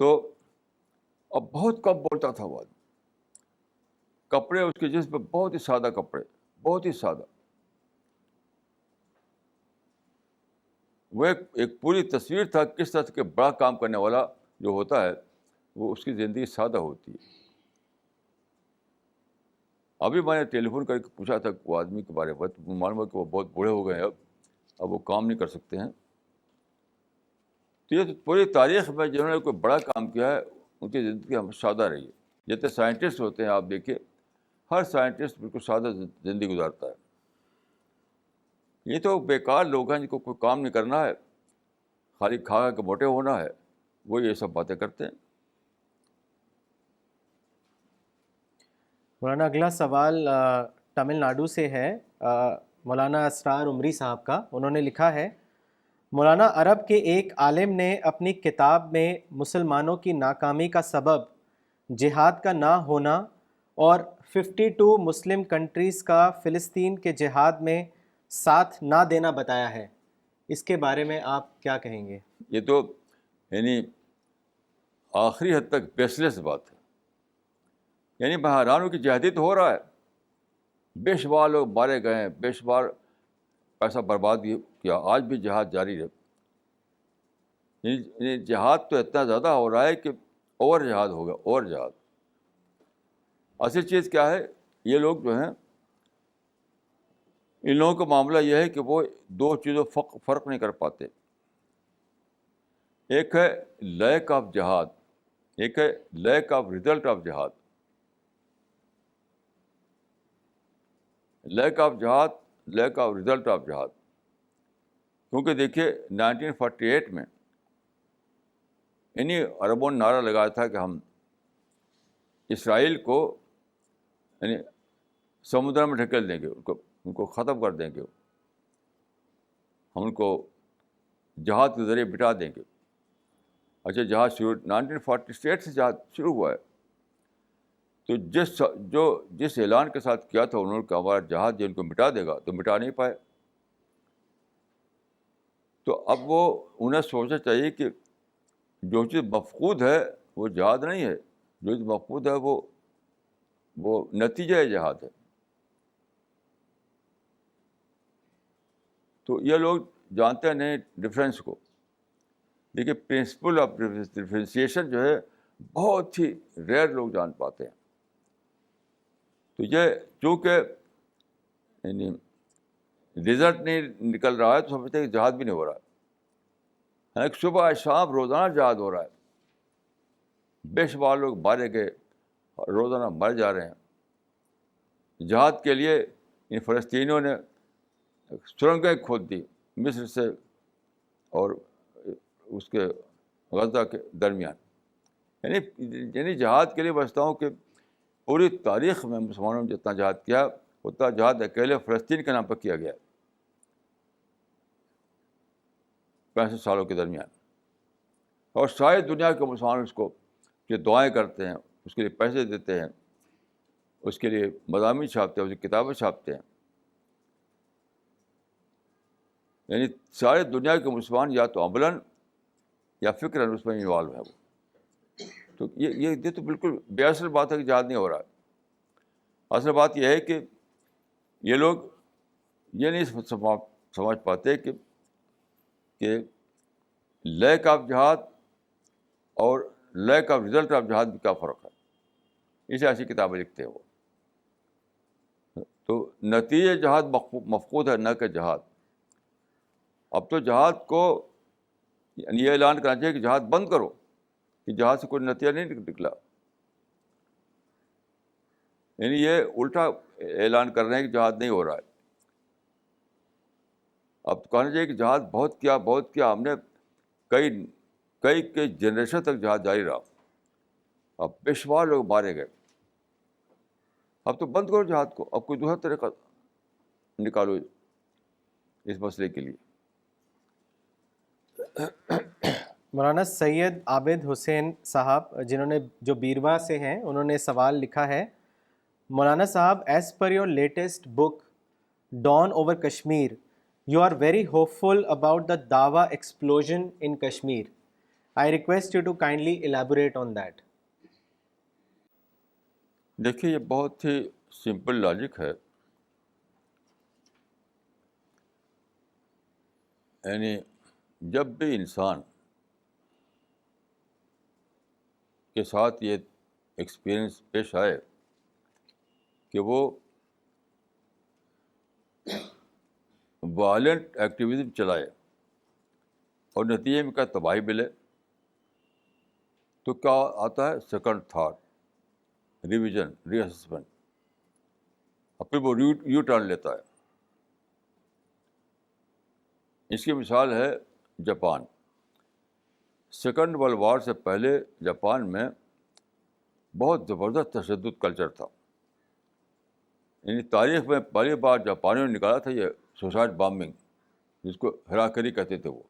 Speaker 1: تو اب بہت کم بولتا تھا وہ آدمی. کپڑے اس کے جسم پہ بہت ہی سادہ کپڑے، بہت ہی سادہ. وہ ایک پوری تصویر تھا کس طرح کے بڑا کام کرنے والا جو ہوتا ہے وہ اس کی زندگی سادہ ہوتی ہے. ابھی میں نے ٹیلی فون کر کے پوچھا تھا وہ آدمی کے بارے میں، تو معلوم ہے کہ وہ بہت بوڑھے ہو گئے ہیں، اب وہ کام نہیں کر سکتے ہیں. تو یہ پوری تاریخ میں جنہوں نے کوئی بڑا کام کیا ہے ان کی زندگی ہم سادہ رہی ہے. جتنے سائنٹسٹ ہوتے ہیں آپ دیکھیے، ہر سائنٹسٹ بالکل سادہ زندگی گزارتا ہے. یہ تو بیکار لوگ ہیں جن کو کوئی کام نہیں کرنا ہے، خالی کھا کے موٹے ہونا ہے، وہ یہ سب باتیں کرتے ہیں.
Speaker 2: مولانا اگلا سوال تمل ناڈو سے ہے، مولانا اسرار عمری صاحب کا. انہوں نے لکھا ہے، مولانا عرب کے ایک عالم نے اپنی کتاب میں مسلمانوں کی ناکامی کا سبب جہاد کا نہ ہونا اور 52 مسلم کنٹریز کا فلسطین کے جہاد میں ساتھ نہ دینا بتایا ہے. اس کے بارے میں آپ کیا کہیں گے؟
Speaker 1: یہ تو یعنی آخری حد تک بیس لیس بات ہے. یعنی میں حیران ہوں کہ جہادی تو ہو رہا ہے، بے شمار لوگ مارے گئے ہیں، بے شمار پیسہ برباد بھی کیا، آج بھی جہاد جاری ہے. یعنی جہاد تو اتنا زیادہ ہو رہا ہے کہ اوور جہاد ہوگا، اوور جہاد. اصل چیز کیا ہے، یہ لوگ جو ہیں، ان لوگوں کا معاملہ یہ ہے کہ وہ دو چیزوں فرق نہیں کر پاتے. ایک ہے لیک آف جہاد، ایک ہے لیک آف ریزلٹ آف جہاد. لیک آف جہاد، لیک آف ریزلٹ آف جہاد. کیونکہ دیکھیے 1948 میں انہیں عربوں نے نعرہ لگایا تھا کہ ہم اسرائیل کو یعنی سمندر میں ڈھکیل دیں گے، ان کو ختم کر دیں گے، ہم ان کو جہاد کے ذریعے مٹا دیں گے. اچھا، جہاد شروع 1948 سے جہاد شروع ہوا ہے. تو جس اعلان کے ساتھ کیا تھا انہوں نے کہ ہمارا جہاد جو ان کو مٹا دے گا، تو مٹا نہیں پائے. تو اب وہ انہیں سوچنا چاہیے کہ جو چیز مفقود ہے وہ جہاد نہیں ہے، جو چیز مفقود ہے وہ نتیجہ جہاد ہے. تو یہ لوگ جانتے نہیں ڈفرینس کو. دیکھیے پرنسپل آف ڈفرینسیشن جو ہے بہت ہی ریئر لوگ جان پاتے ہیں. تو یہ چونکہ یعنی رزلٹ نہیں نکل رہا ہے تو سمجھتے ہیں کہ جہاد بھی نہیں ہو رہا ہے. حالانکہ صبح شام روزانہ جہاد ہو رہا ہے، بے شمار لوگ مارے گئے، روزانہ مر جا رہے ہیں. جہاد کے لیے ان فلسطینیوں نے سرنگیں کھود دی مصر سے اور اس کے غزہ کے درمیان. یعنی جہاد کے لیے بچتا ہوں کہ پوری تاریخ میں مسلمانوں نے جتنا جہاد کیا اتنا جہاد اکیلے فلسطین کے نام پر کیا گیا 65 سالوں کے درمیان. اور ساری دنیا کے مسلمان اس کو جو دعائیں کرتے ہیں، اس کے لیے پیسے دیتے ہیں، اس کے لیے مضامین چھاپتے ہیں، اس کی کتابیں چھاپتے ہیں. یعنی سارے دنیا کے مسلمان یا تو عملاً یا فکراً اس میں انوالو ہیں وہ. تو یہ تو بالکل بے اصل بات ہے کہ جہاد نہیں ہو رہا ہے. اصل بات یہ ہے کہ یہ لوگ یہ نہیں سمجھ پاتے کہ لیک آف جہاد اور لیک آف رزلٹ آف جہاد میں کیا فرق ہے. اسے ایسی کتابیں لکھتے ہیں وہ. تو نتیجہ جہاد مفقود ہے، نہ کہ جہاد. اب تو جہاد کو یعنی یہ اعلان کرنا چاہیے کہ جہاد بند کرو، کہ جہاد سے کوئی نتیجہ نہیں نکلا. یعنی یہ الٹا اعلان کر رہے ہیں کہ جہاد نہیں ہو رہا ہے. اب تو کہنا چاہیے کہ جہاد بہت کیا، ہم نے کئی جنریشن تک جہاد جاری رہا، اب بے شمار لوگ مارے گئے. اب تو بند کرو جہاد کو، اب کوئی دوسرا طریقہ نکالو اس مسئلے کے لیے.
Speaker 2: مولانا سید عابد حسین صاحب جنہوں نے جو بیروا سے ہیں، انہوں نے سوال لکھا ہے، مولانا صاحب as per your latest book done over Kashmir you are very hopeful about the داوا explosion in Kashmir. I request you to kindly elaborate on that.
Speaker 1: دیکھیے یہ بہت ہی سمپل لاجک ہے. یعنی جب بھی انسان کے ساتھ یہ ایکسپیرئنس پیش آئے کہ وہ وائلنٹ ایکٹیویزم چلائے اور نتیجے میں کیا تباہی ملے، تو کیا آتا ہے سیکنڈ تھاٹ، ریویژن، ری اسسمنٹ، اور پھر وہ یو ٹرن لیتا ہے. اس کی مثال ہے جاپان. سیکنڈ ورلڈ وار سے پہلے جاپان میں بہت زبردست تشدد کلچر تھا. یعنی تاریخ میں پہلی بار جاپانیوں نے نکالا تھا یہ سوسائڈ بامبنگ، جس کو ہراکری کہتے تھے وہ.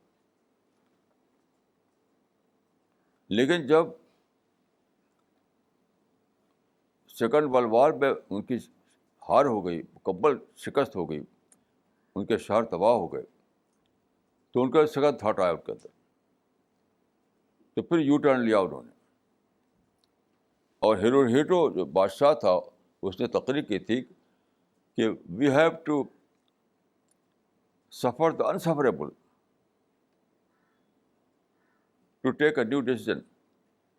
Speaker 1: لیکن جب سیکنڈ ورلڈ وار میں ان کی ہار ہو گئی، مکمل شکست ہو گئی، ان کے شہر تباہ ہو گئے، تو ان کا سیکنڈ تھاٹ آیا ان کے اندر، تو پھر یو ٹرن لیا انہوں نے. اور ہیروہیٹو جو بادشاہ تھا اس نے تقریر کی تھی کہ وی have to suffer the insufferable to take a new decision.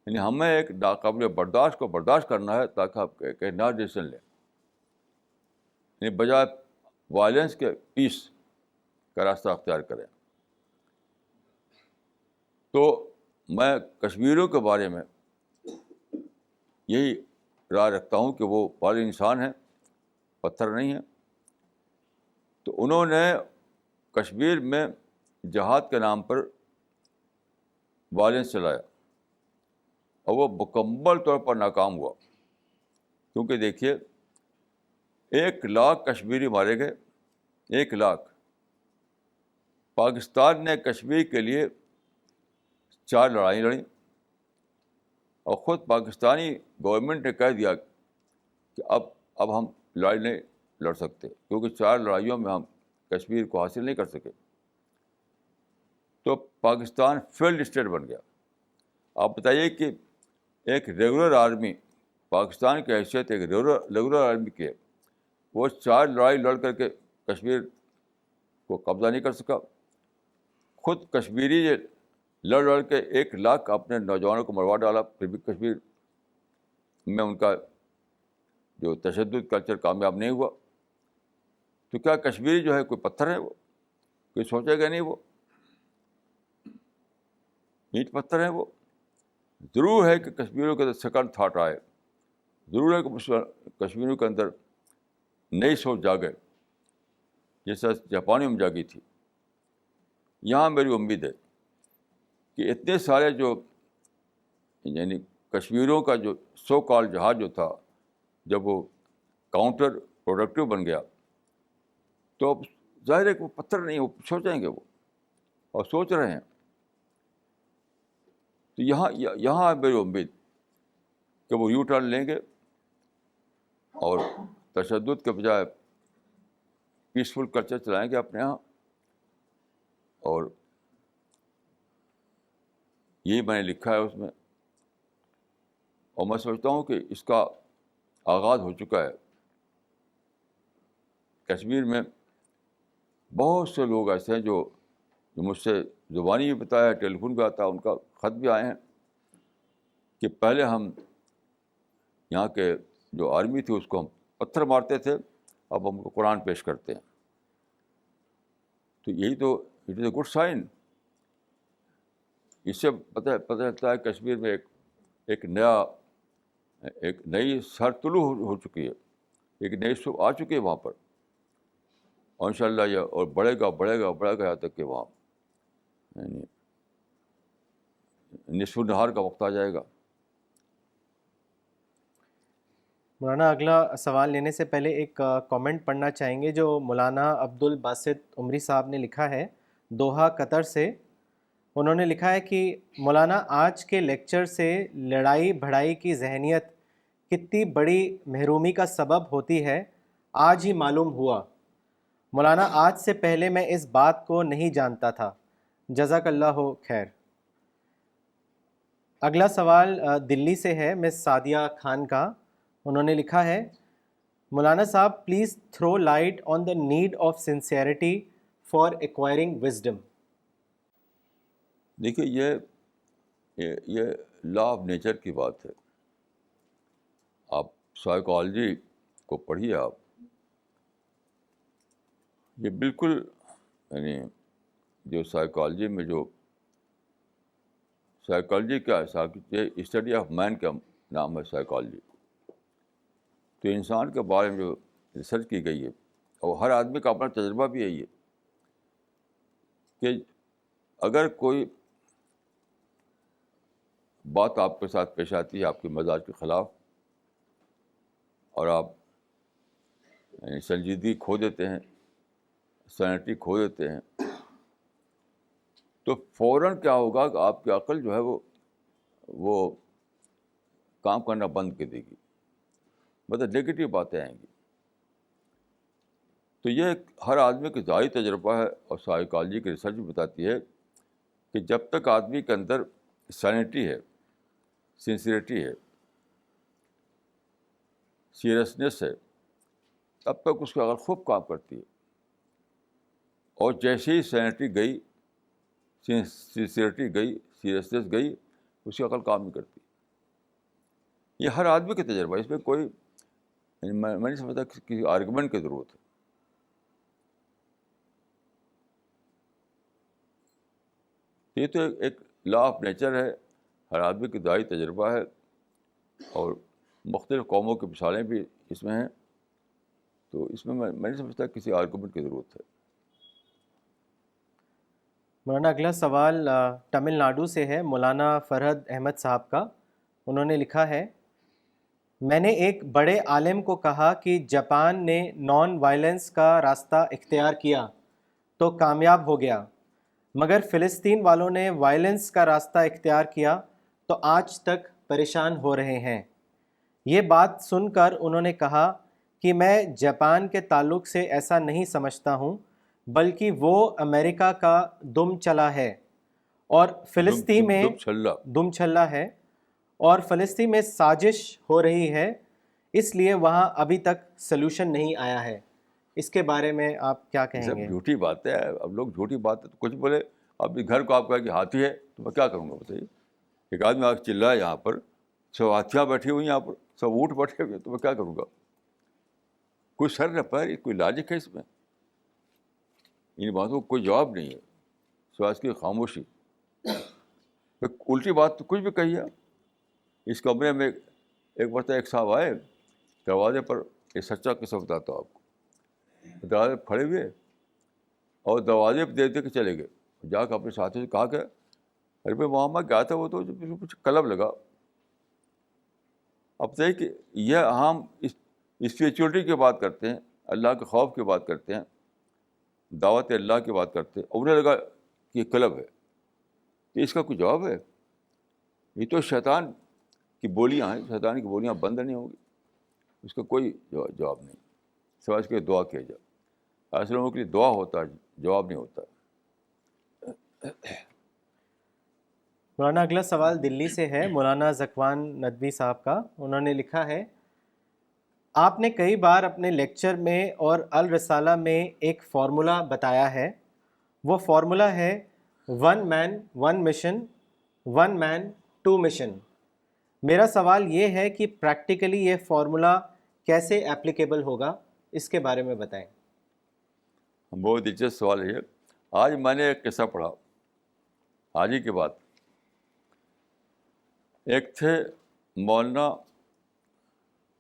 Speaker 1: یعنی ہمیں ایک ناقابل برداشت کو برداشت کرنا ہے تاکہ آپ ایک نیا ڈیسیژن لیں. یعنی بجائے وائلنس کے پیس کا راستہ اختیار کریں. تو میں کشمیریوں کے بارے میں یہی رائے رکھتا ہوں کہ وہ بڑے انسان ہیں، پتھر نہیں ہیں. تو انہوں نے کشمیر میں جہاد کے نام پر وائلنس چلایا اور وہ مکمل طور پر ناکام ہوا. کیونکہ دیکھیے 1,00,000 کشمیری مارے گئے، 1,00,000. پاکستان نے کشمیر کے لیے 4 لڑائیں لڑیں اور خود پاکستانی گورنمنٹ نے کہہ دیا کہ اب ہم لڑائی نہیں لڑ سکتے کیونکہ 4 لڑائیوں میں ہم کشمیر کو حاصل نہیں کر سکے. تو پاکستان فیلڈ اسٹیٹ بن گیا. آپ بتائیے کہ ایک ریگولر آرمی، پاکستان کی حیثیت ایک ریگولر آرمی کی ہے، وہ 4 لڑائی لڑ کر کے کشمیر کو قبضہ نہیں کر سکا. خود کشمیری لڑ کے 1,00,000 اپنے نوجوانوں کو مروا ڈالا، پھر بھی کشمیر میں ان کا جو تشدد کلچر کامیاب نہیں ہوا. تو کیا کشمیری جو ہے کوئی پتھر ہے؟ وہ کوئی سوچے گا نہیں، وہ اینٹ پتھر ہے. وہ ضرور ہے کہ کشمیریوں کے اندر سیکنڈ تھاٹ آئے، ضرور ہے کہ کشمیریوں کے اندر نئی سوچ جاگے جیسا جاپانیوں میں جاگی تھی. یہاں میری امید ہے کہ اتنے سارے جو یعنی کشمیریوں کا جو سو کال جہاد جو تھا، جب وہ کاؤنٹر پروڈکٹیو بن گیا تو اب ظاہر ہے کہ وہ پتھر نہیں، وہ سوچیں گے، وہ اور سوچ رہے ہیں. تو یہاں میری امید کہ وہ یو ٹرن لیں گے اور تشدد کے بجائے پیسفل کلچر چلائیں گے اپنے یہاں. اور یہی میں نے لکھا ہے اس میں، اور میں سمجھتا ہوں کہ اس کا آغاز ہو چکا ہے. کشمیر میں بہت سے لوگ ایسے ہیں جو مجھ سے زبانی بھی بتایا، ٹیلی فون بھی آتا ہے، ان کا خط بھی آئے ہیں کہ پہلے ہم یہاں کے جو آرمی تھی اس کو ہم پتھر مارتے تھے، اب ہم کو قرآن پیش کرتے ہیں. تو یہی تو it is a good sign. اس سے پتہ چلتا ہے کشمیر میں ایک نئی سر طلوع ہو چکی ہے، ایک نئی صبح آ چکی ہے وہاں پر. اور ان شاء اللہ یہ اور بڑھے گا یہاں تک کہ وہاں یعنی نصف النہار کا وقت آ جائے گا.
Speaker 2: مولانا اگلا سوال لینے سے پہلے ایک کامنٹ پڑھنا چاہیں گے جو مولانا عبد الباسط عمری صاحب نے لکھا ہے دوحہ قطر سے. انہوں نے لکھا ہے کہ مولانا آج کے لیکچر سے لڑائی بھڑائی کی ذہنیت کتنی بڑی محرومی کا سبب ہوتی ہے آج ہی معلوم ہوا. مولانا آج سے پہلے میں اس بات کو نہیں جانتا تھا. جزاک اللہ خیر. اگلا سوال دلی سے ہے مس سعدیہ خان کا. انہوں نے لکھا ہے مولانا صاحب please throw light on the need of sincerity for acquiring wisdom.
Speaker 1: دیکھیے یہ لا آف نیچر کی بات ہے. آپ سائیکالوجی کو پڑھیے آپ. یہ بالکل یعنی جو سائیکالوجی میں جو سائیکالوجی کیا ہے, اسٹڈی آف مین کا نام ہے سائیکالوجی. تو انسان کے بارے میں جو ریسرچ کی گئی ہے, اور ہر آدمی کا اپنا تجربہ بھی یہی ہے کہ اگر کوئی بات آپ کے ساتھ پیش آتی ہے آپ کے مزاج کے خلاف, اور آپ یعنی سنجیدگی کھو دیتے ہیں, سینٹی کھو دیتے ہیں, تو فوراً کیا ہوگا کہ آپ کی عقل جو ہے وہ کام کرنا بند کر دے گی, مطلب نگیٹو باتیں آئیں گی. تو یہ ہر آدمی کا ذاتی تجربہ ہے, اور سائیکالوجی کی ریسرچ بھی بتاتی ہے کہ جب تک آدمی کے اندر سینٹی ہے, سنسیئرٹی ہے, سیریسنیس ہے, تب تک اس کی عقل خوب کام کرتی ہے. اور جیسے ہی سینٹی گئی, سنسیئرٹی گئی, سیریسنیس گئی, اس کی عقل کام نہیں کرتی. یہ ہر آدمی کا تجربہ ہے, اس میں کوئی میں نہیں سمجھتا کسی آرگومنٹ کی ضرورت ہے. یہ تو ایک لا آف نیچر ہے, ہر آدمی کی ذاتی تجربہ ہے, اور مختلف قوموں کی مثالیں بھی اس میں ہیں. تو اس میں نہیں سمجھتا کسی آرگومنٹ کی ضرورت ہے.
Speaker 2: مولانا اگلا سوال تمل ناڈو سے ہے, مولانا فرحت احمد صاحب کا. انہوں نے لکھا ہے, میں نے ایک بڑے عالم کو کہا کہ جاپان نے نان وائلنس کا راستہ اختیار کیا تو کامیاب ہو گیا, مگر فلسطین والوں نے وائلنس کا راستہ اختیار کیا تو آج تک پریشان ہو رہے ہیں. یہ بات سن کر انہوں نے کہا کہ میں جاپان کے تعلق سے ایسا نہیں سمجھتا ہوں, بلکہ وہ امریکہ کا دم چلا ہے, اور فلسطین میں دم چھلا ہے, اور فلسطین میں سازش ہو رہی ہے, اس لیے وہاں ابھی تک سلوشن نہیں آیا ہے. اس کے بارے میں آپ کیا کہیں
Speaker 1: سب
Speaker 2: گے؟
Speaker 1: جھوٹی باتیں ہیں. اب لوگ جھوٹی باتیں تو کچھ بولے. اپنے گھر کو آپ کہا کہ ہاتھی ہے, تو میں کیا کروں گا بتائیے. ایک آدمی آج چل رہا ہے یہاں پر, سب ہاتھیاں بیٹھی ہوئی ہیں یہاں پر, سب اونٹ بیٹھے ہوئے, تو میں کیا کروں گا. کوئی سر نہ پیر, کوئی لاجک ہے اس میں. ان باتوں کو کوئی جواب نہیں ہے, سوائے اس کی خاموشی. الٹی بات تو کچھ بھی کہیے. اس کمرے میں ایک مرتبہ ایک صاحب آئے دروازے پر, ایک سچا قصہ بتاتا ہوں آپ کو. دروازے پہ کھڑے ہوئے اور دروازے پہ دے دے کے چلے گئے. جا کے اپنے ساتھی سے کہا کہ ارے بھائی وہاں کیا تھا, وہ تو کچھ کلب لگا. اب بتائیے کہ یہ ہم اسپریچولیٹی کی بات کرتے ہیں, اللہ کے خوف کی بات کرتے ہیں, دعوت اللہ کی بات کرتے ہیں, اور انہیں لگا کہ یہ کلب ہے. تو اس کا کوئی جواب ہے؟ یہ تو شیطان کی بولیاں ہیں, شیطان کی بولیاں بند نہیں ہوں گی. اس کا کوئی جواب نہیں, سوائے اس کے دعا کیا جائے. ایسے لوگوں کے لیے دعا ہوتا ہے, جواب نہیں ہوتا.
Speaker 2: مولانا اگلا سوال دلی سے ہے, مولانا ذکوان ندوی صاحب کا. انہوں نے لکھا ہے, آپ نے کئی بار اپنے لیکچر میں اور الرسالہ میں ایک فارمولا بتایا ہے. وہ فارمولا ہے 1 مین 1 مشن, 1 مین 2 مشن. میرا سوال یہ ہے کہ پریکٹیکلی یہ فارمولا کیسے ایپلیکیبل ہوگا, اس کے بارے میں بتائیں.
Speaker 1: بہت دلچسپ سوال ہے. آج میں نے ایک قصہ پڑھا, آج ہی کی بات. ایک تھے مولانا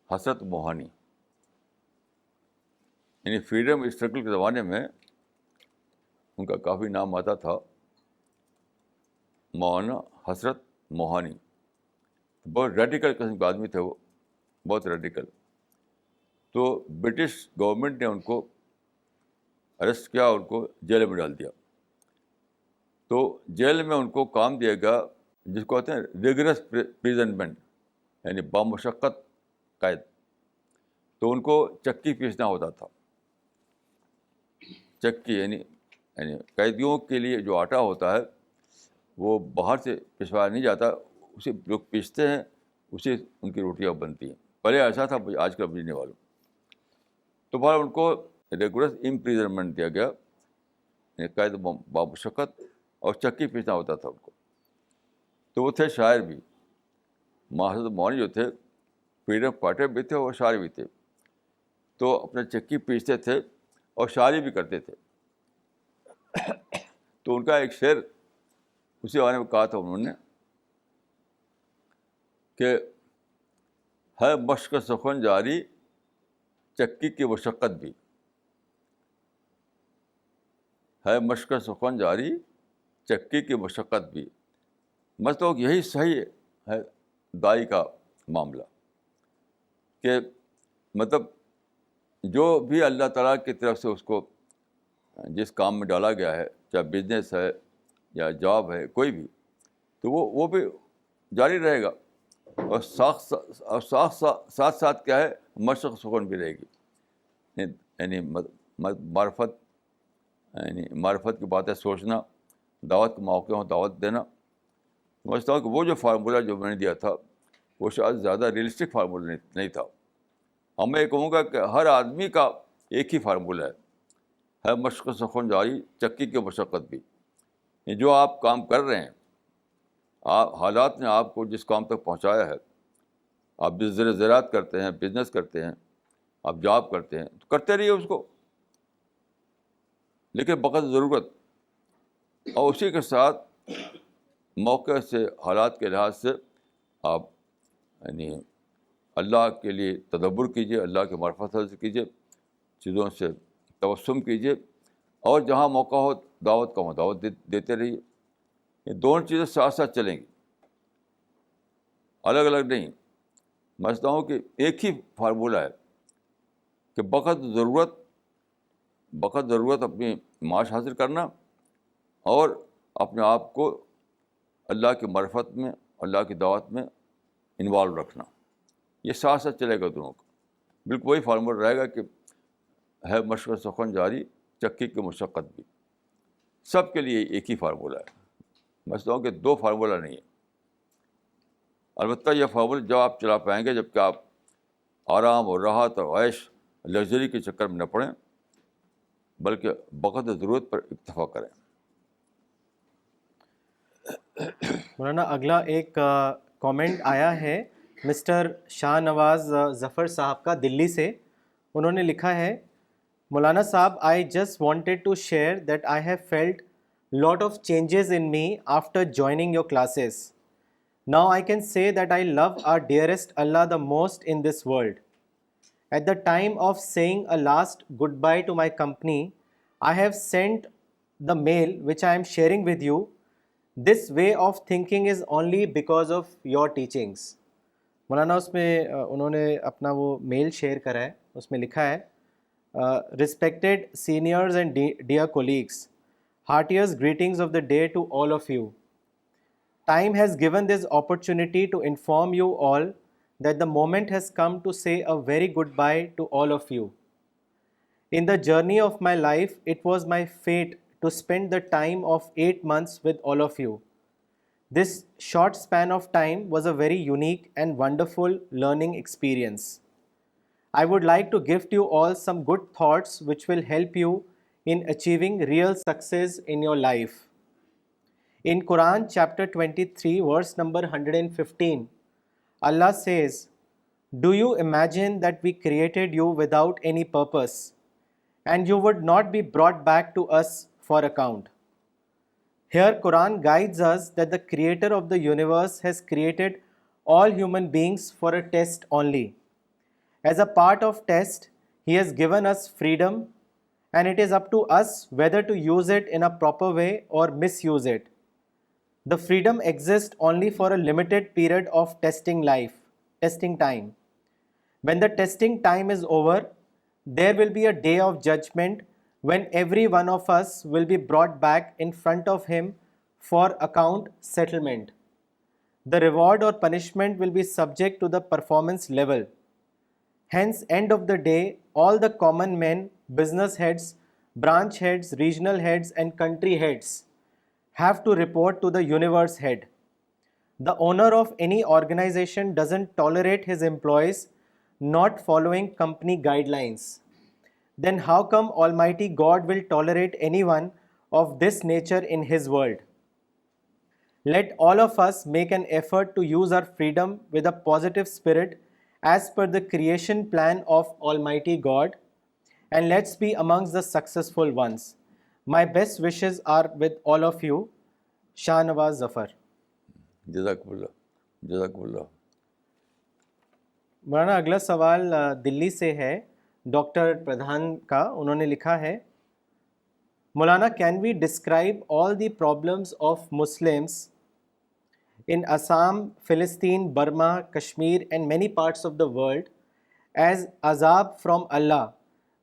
Speaker 1: حسرت موہانی, یعنی فریڈم اسٹرگل کے زمانے میں ان کا کافی نام آتا تھا, مولانا حسرت موہانی. بہت ریڈیکل قسم کا آدمی تھے وہ, بہت ریڈیکل. تو برٹش گورنمنٹ نے ان کو اریسٹ کیا, ان کو جیل میں ڈال دیا. تو جیل میں ان کو کام دیا گیا جس کو کہتے ہیں ریگرس پریزنمنٹ, یعنی بامشقت قید. تو ان کو چکی پیسنا ہوتا تھا. چکی یعنی قیدیوں کے لیے جو آٹا ہوتا ہے وہ باہر سے پسوایا نہیں جاتا, اسے لوگ پیستے ہیں, اسے ان کی روٹیاں بنتی ہیں. پہلے ایسا تھا, آج کل بجنے والوں. تو بہر ان کو ریگولر امپریزنمنٹ دیا گیا, یعنی قید بامشقت, اور چکی پیسنا ہوتا تھا ان کو. تو وہ تھے شاعر بھی. حضرت موہانی جو تھے فریڈم فائٹر بھی تھے اور شاعر بھی تھے. تو اپنے چکی پیستے تھے اور شاعری بھی کرتے تھے. تو ان کا ایک شعر اسی بارے میں کہا تھا انہوں نے کہ ہے مشق سخن جاری چکی کی مشقت بھی. ہے مشق سخن جاری چکی کی مشقت بھی. مطلب یہی صحیح ہے دائی کا معاملہ کہ مطلب جو بھی اللہ تعالیٰ کی طرف سے اس کو جس کام میں ڈالا گیا ہے, چاہے بزنس ہے یا جاب ہے کوئی بھی, تو وہ بھی جاری رہے گا. اور ساتھ ساتھ کیا ہے, مشق سکون بھی رہے گی. یعنی معرفت کی باتیں سوچنا, دعوت کے موقع ہوں دعوت دینا. سمجھتا ہوں کہ وہ جو فارمولہ جو میں نے دیا تھا وہ شاید زیادہ ریئلسٹک فارمولہ نہیں تھا. اور میں یہ کہوں گا کہ ہر آدمی کا ایک ہی فارمولہ ہے مشق سخن جاری چکی کی مشقت بھی. جو آپ کام کر رہے ہیں, حالات نے آپ کو جس کام تک پہنچایا ہے, آپ زراعت کرتے ہیں, بزنس کرتے ہیں, آپ جاب کرتے ہیں, تو کرتے رہیے اس کو, لیکن بقدر ضرورت, اور اسی کے ساتھ موقع سے حالات کے لحاظ سے آپ یعنی اللہ کے لیے تدبر کیجیے, اللہ کے معرفت حاصل کیجیے, چیزوں سے تبسم کیجیے, اور جہاں موقع ہو دعوت کا وہاں دعوت دیتے رہیے. یہ دونوں چیزیں ساتھ ساتھ چلیں گی, الگ الگ نہیں. میں سمجھتا ہوں کہ ایک ہی فارمولہ ہے کہ بقدر ضرورت اپنی معاش حاصل کرنا اور اپنے آپ کو اللہ کی معرفت میں, اللہ کی دعوت میں انوالو رکھنا. یہ ساتھ ساتھ چلے گا دونوں کا. بالکل وہی فارمولہ رہے گا کہ ہے مشق سخن جاری چکی کی مشقت بھی. سب کے لیے ایک ہی فارمولہ ہے. میں سمجھتا ہوں کہ دو فارمولہ نہیں ہے. البتہ یہ فارمولہ جب آپ چلا پائیں گے جب کہ آپ آرام اور راحت اور عیش لگژری کے چکر میں نہ پڑیں, بلکہ بقدر ضرورت پر اکتفا کریں.
Speaker 2: مولانا اگلا ایک کامنٹ آیا ہے مسٹر شاہ نواز ظفر صاحب کا دلی سے. انہوں نے لکھا ہے, مولانا صاحب, I just wanted to share that I have felt lot of changes in me after joining your classes. Now I can say that I love our dearest Allah the most in this world. At the time of saying a last goodbye to my company, I have sent the mail which I am sharing with you. This way of thinking is only because of your teachings. مولانا اس میں انہوں نے اپنا وہ میل share کرا ہے, اس میں لکھا ہے, respected seniors and dear colleagues, heartiest greetings of the day to all of you. Time has given this opportunity to inform you all that the moment has come to say a very goodbye to all of you. In the journey of my life, it was my fate to spend the time of 8 months with all of you. This short span of time was a very unique and wonderful learning experience. I would like to gift you all some good thoughts which will help you in achieving real success in your life. In Quran chapter 23 verse number 115, Allah says, "Do you imagine that we created you without any purpose, and you would not be brought back to us for account?" Here Quran guides us that the creator of the universe has created all human beings for a test only. As a part of test, He has given us freedom, and it is up to us whether to use it in a proper way or misuse it. The freedom exists only for a limited period of testing time. When the testing time is over, there will be a day of judgment when every one of us will be brought back in front of Him for account settlement. The reward or punishment will be subject to the performance level. Hence, end of the day, all the common men, business heads, branch heads, regional heads, and country heads have to report to the universe head. The owner of any organization doesn't tolerate his employees not following company guidelines. Then how come Almighty God will tolerate anyone of this nature in His world? Let all of us make an effort to use our freedom with a positive spirit as per the creation plan of Almighty God, and let's be amongst the successful ones. My best wishes are with all of you. Shah Nawaz ظفر.
Speaker 1: جزاک اللہ جزاک اللہ.
Speaker 2: مولانا اگلا سوال دلی سے ہے doctor Pradhan کا. انہوں نے لکھا ہے Maulana can we describe all the problems of Muslims in Assam, Philistine, Burma, Kashmir and many parts of the world as azab from Allah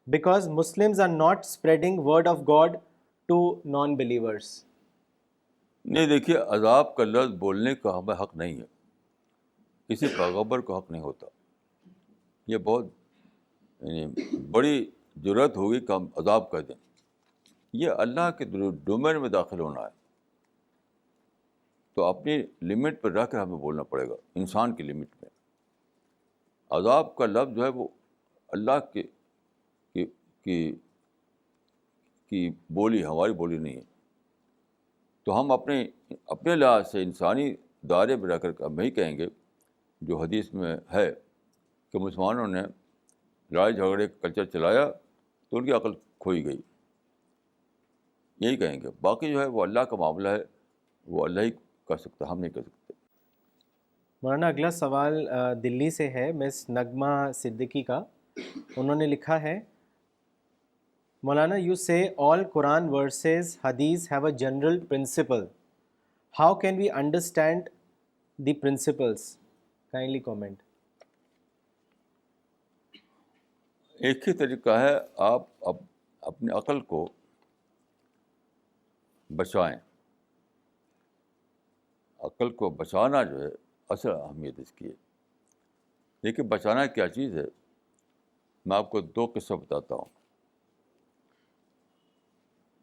Speaker 2: because Muslims are not spreading word of God to non-believers.
Speaker 1: نہیں دیکھیے، عذاب کا لفظ بولنے کا ہمیں حق نہیں ہے، کسی پیغمبر کو حق نہیں ہوتا. یہ بہت بڑی جرأت ہوگی کہ ہم عذاب کہہ دیں. یہ اللہ کے ڈومین میں داخل ہونا ہے، تو اپنی لمٹ پر رہ کر ہمیں بولنا پڑے گا، انسان کی لمٹ میں. عذاب کا لفظ جو ہے وہ اللہ کی بولی، ہماری بولی نہیں ہے. تو ہم اپنے لحاظ سے انسانی دائرے میں رہ کر ہم یہی کہیں گے جو حدیث میں ہے کہ مسلمانوں نے لڑائی جھگڑے کا کلچر چلایا تو ان کی عقل کھوئی گئی، یہی کہیں گے. باقی جو ہے وہ اللہ کا معاملہ ہے، وہ اللہ ہی کر سکتا، ہم نہیں کر سکتے.
Speaker 2: مولانا اگلا سوال دلی سے ہے مس نغمہ صدیقی کا. انہوں نے لکھا ہے Maulana you say all Quran verses Hadith have a general principle. How can we understand the principles? Kindly comment.
Speaker 1: ایک ہی طریقہ ہے، آپ اپنی عقل کو بچائیں. عقل کو بچانا جو ہے اصل اہمیت اس کی ہے. لیکن بچانا کیا چیز ہے؟ میں آپ کو 2 قصہ بتاتا ہوں.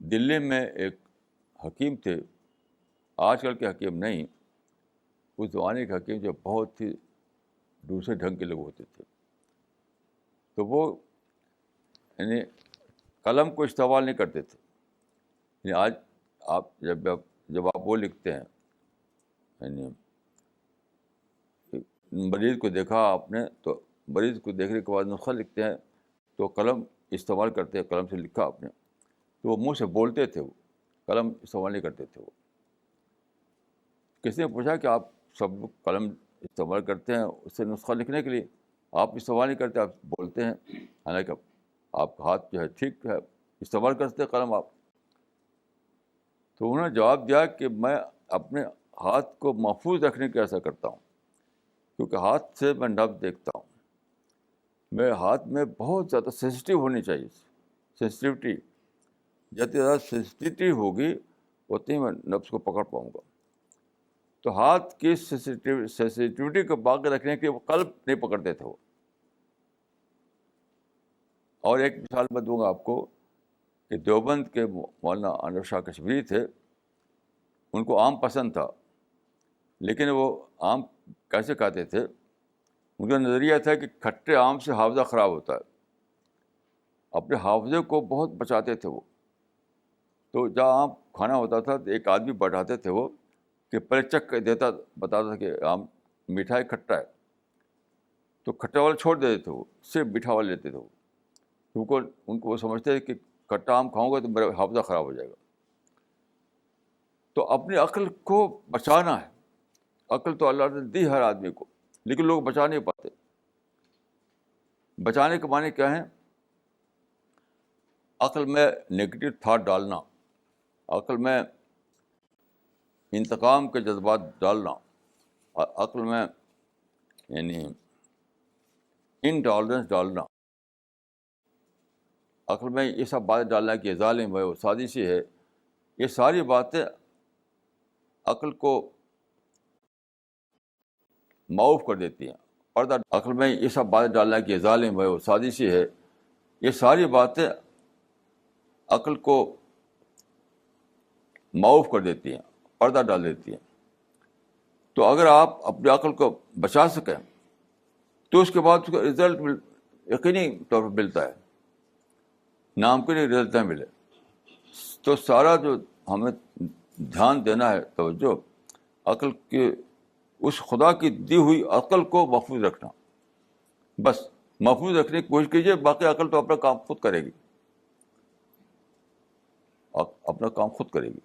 Speaker 1: دلی میں ایک حکیم تھے، آج کل کے حکیم نہیں، اس زمانے کے حکیم جو بہت ہی دوسرے ڈھنگ کے لوگ ہوتے تھے. تو وہ یعنی قلم کو استعمال نہیں کرتے تھے. یعنی آج آپ جب آپ وہ لکھتے ہیں، یعنی مریض کو دیکھا آپ نے تو مریض کو دیکھنے کے بعد نسخہ لکھتے ہیں تو قلم استعمال کرتے ہیں، قلم سے لکھا آپ نے تو وہ منہ سے بولتے تھے، وہ قلم استعمال نہیں کرتے تھے. وہ کسی نے پوچھا کہ آپ سب لوگ قلم استعمال کرتے ہیں اس سے نسخہ لکھنے کے لیے، آپ استعمال نہیں کرتے، آپ بولتے ہیں، حالانکہ آپ کا ہاتھ جو ہے ٹھیک ہے، استعمال کرتے قلم آپ. تو انہوں نے جواب دیا کہ میں اپنے ہاتھ کو محفوظ رکھنے کے ایسا کرتا ہوں، کیونکہ ہاتھ سے میں نبض دیکھتا ہوں. میرے ہاتھ میں بہت زیادہ سینسٹیو ہونی چاہیے، سینسٹیوٹی. جتنی زیادہ سینسٹیوٹی ہوگی اتنی میں نبض کو پکڑ پاؤں گا. تو ہاتھ کی سینسٹیوٹی کو باقی رکھنے کے وہ قلب نہیں پکڑتے تھے وہ. اور ایک مثال میں دوں گا آپ کو کہ دیوبند کے مولانا انور شاہ کشمیری تھے، ان کو آم پسند تھا، لیکن وہ آم کیسے کھاتے تھے؟ ان کا نظریہ تھا کہ کھٹے آم سے حافظہ خراب ہوتا ہے. اپنے حافظے کو بہت بچاتے تھے وہ. تو جہاں آم کھانا ہوتا تھا تو ایک آدمی بیٹھاتے تھے وہ کہ پہلے چکھ کے بتاتا تھا کہ آم میٹھا ہے کھٹا ہے، تو کھٹا والا چھوڑ دیتے تھے، وہ صرف میٹھا والا لیتے تھے وہ، کیونکہ ان کو وہ سمجھتے ہیں کہ کھٹا آم کھاؤں گا تو میرا حافظہ خراب ہو جائے گا. تو اپنی عقل کو بچانا ہے. عقل تو اللہ نے دی ہر آدمی کو، لیکن لوگ بچا نہیں پاتے. بچانے کے معنی کیا ہیں؟ عقل میں نگیٹو تھاٹ ڈالنا، عقل میں انتقام کے جذبات ڈالنا، عقل میں یعنی انٹالرنس ڈالنا، عقل میں یہ سب باتیں ڈالنا کہ ظالم ہے، وہ سازشی ہے. یہ ساری باتیں عقل کو معاف کر دیتی ہیں. پردہ عقل میں یہ سب باتیں ڈالنا کہ ظالم ہے، وہ سازشی ہے، یہ ساری باتیں عقل کو معاف کر دیتی ہیں، پردہ ڈال دیتی ہیں. تو اگر آپ اپنی عقل کو بچا سکیں تو اس کے بعد اس کا رزلٹ یقینی طور پر ملتا ہے، ناممکن رزلٹ نہ ملے. تو سارا جو ہمیں دھیان دینا ہے، توجہ عقل کے اس خدا کی دی ہوئی عقل کو محفوظ رکھنا. بس محفوظ رکھنے کی کوشش کیجیے، باقی عقل تو اپنا کام خود کرے گی، اپنا کام خود کرے گی.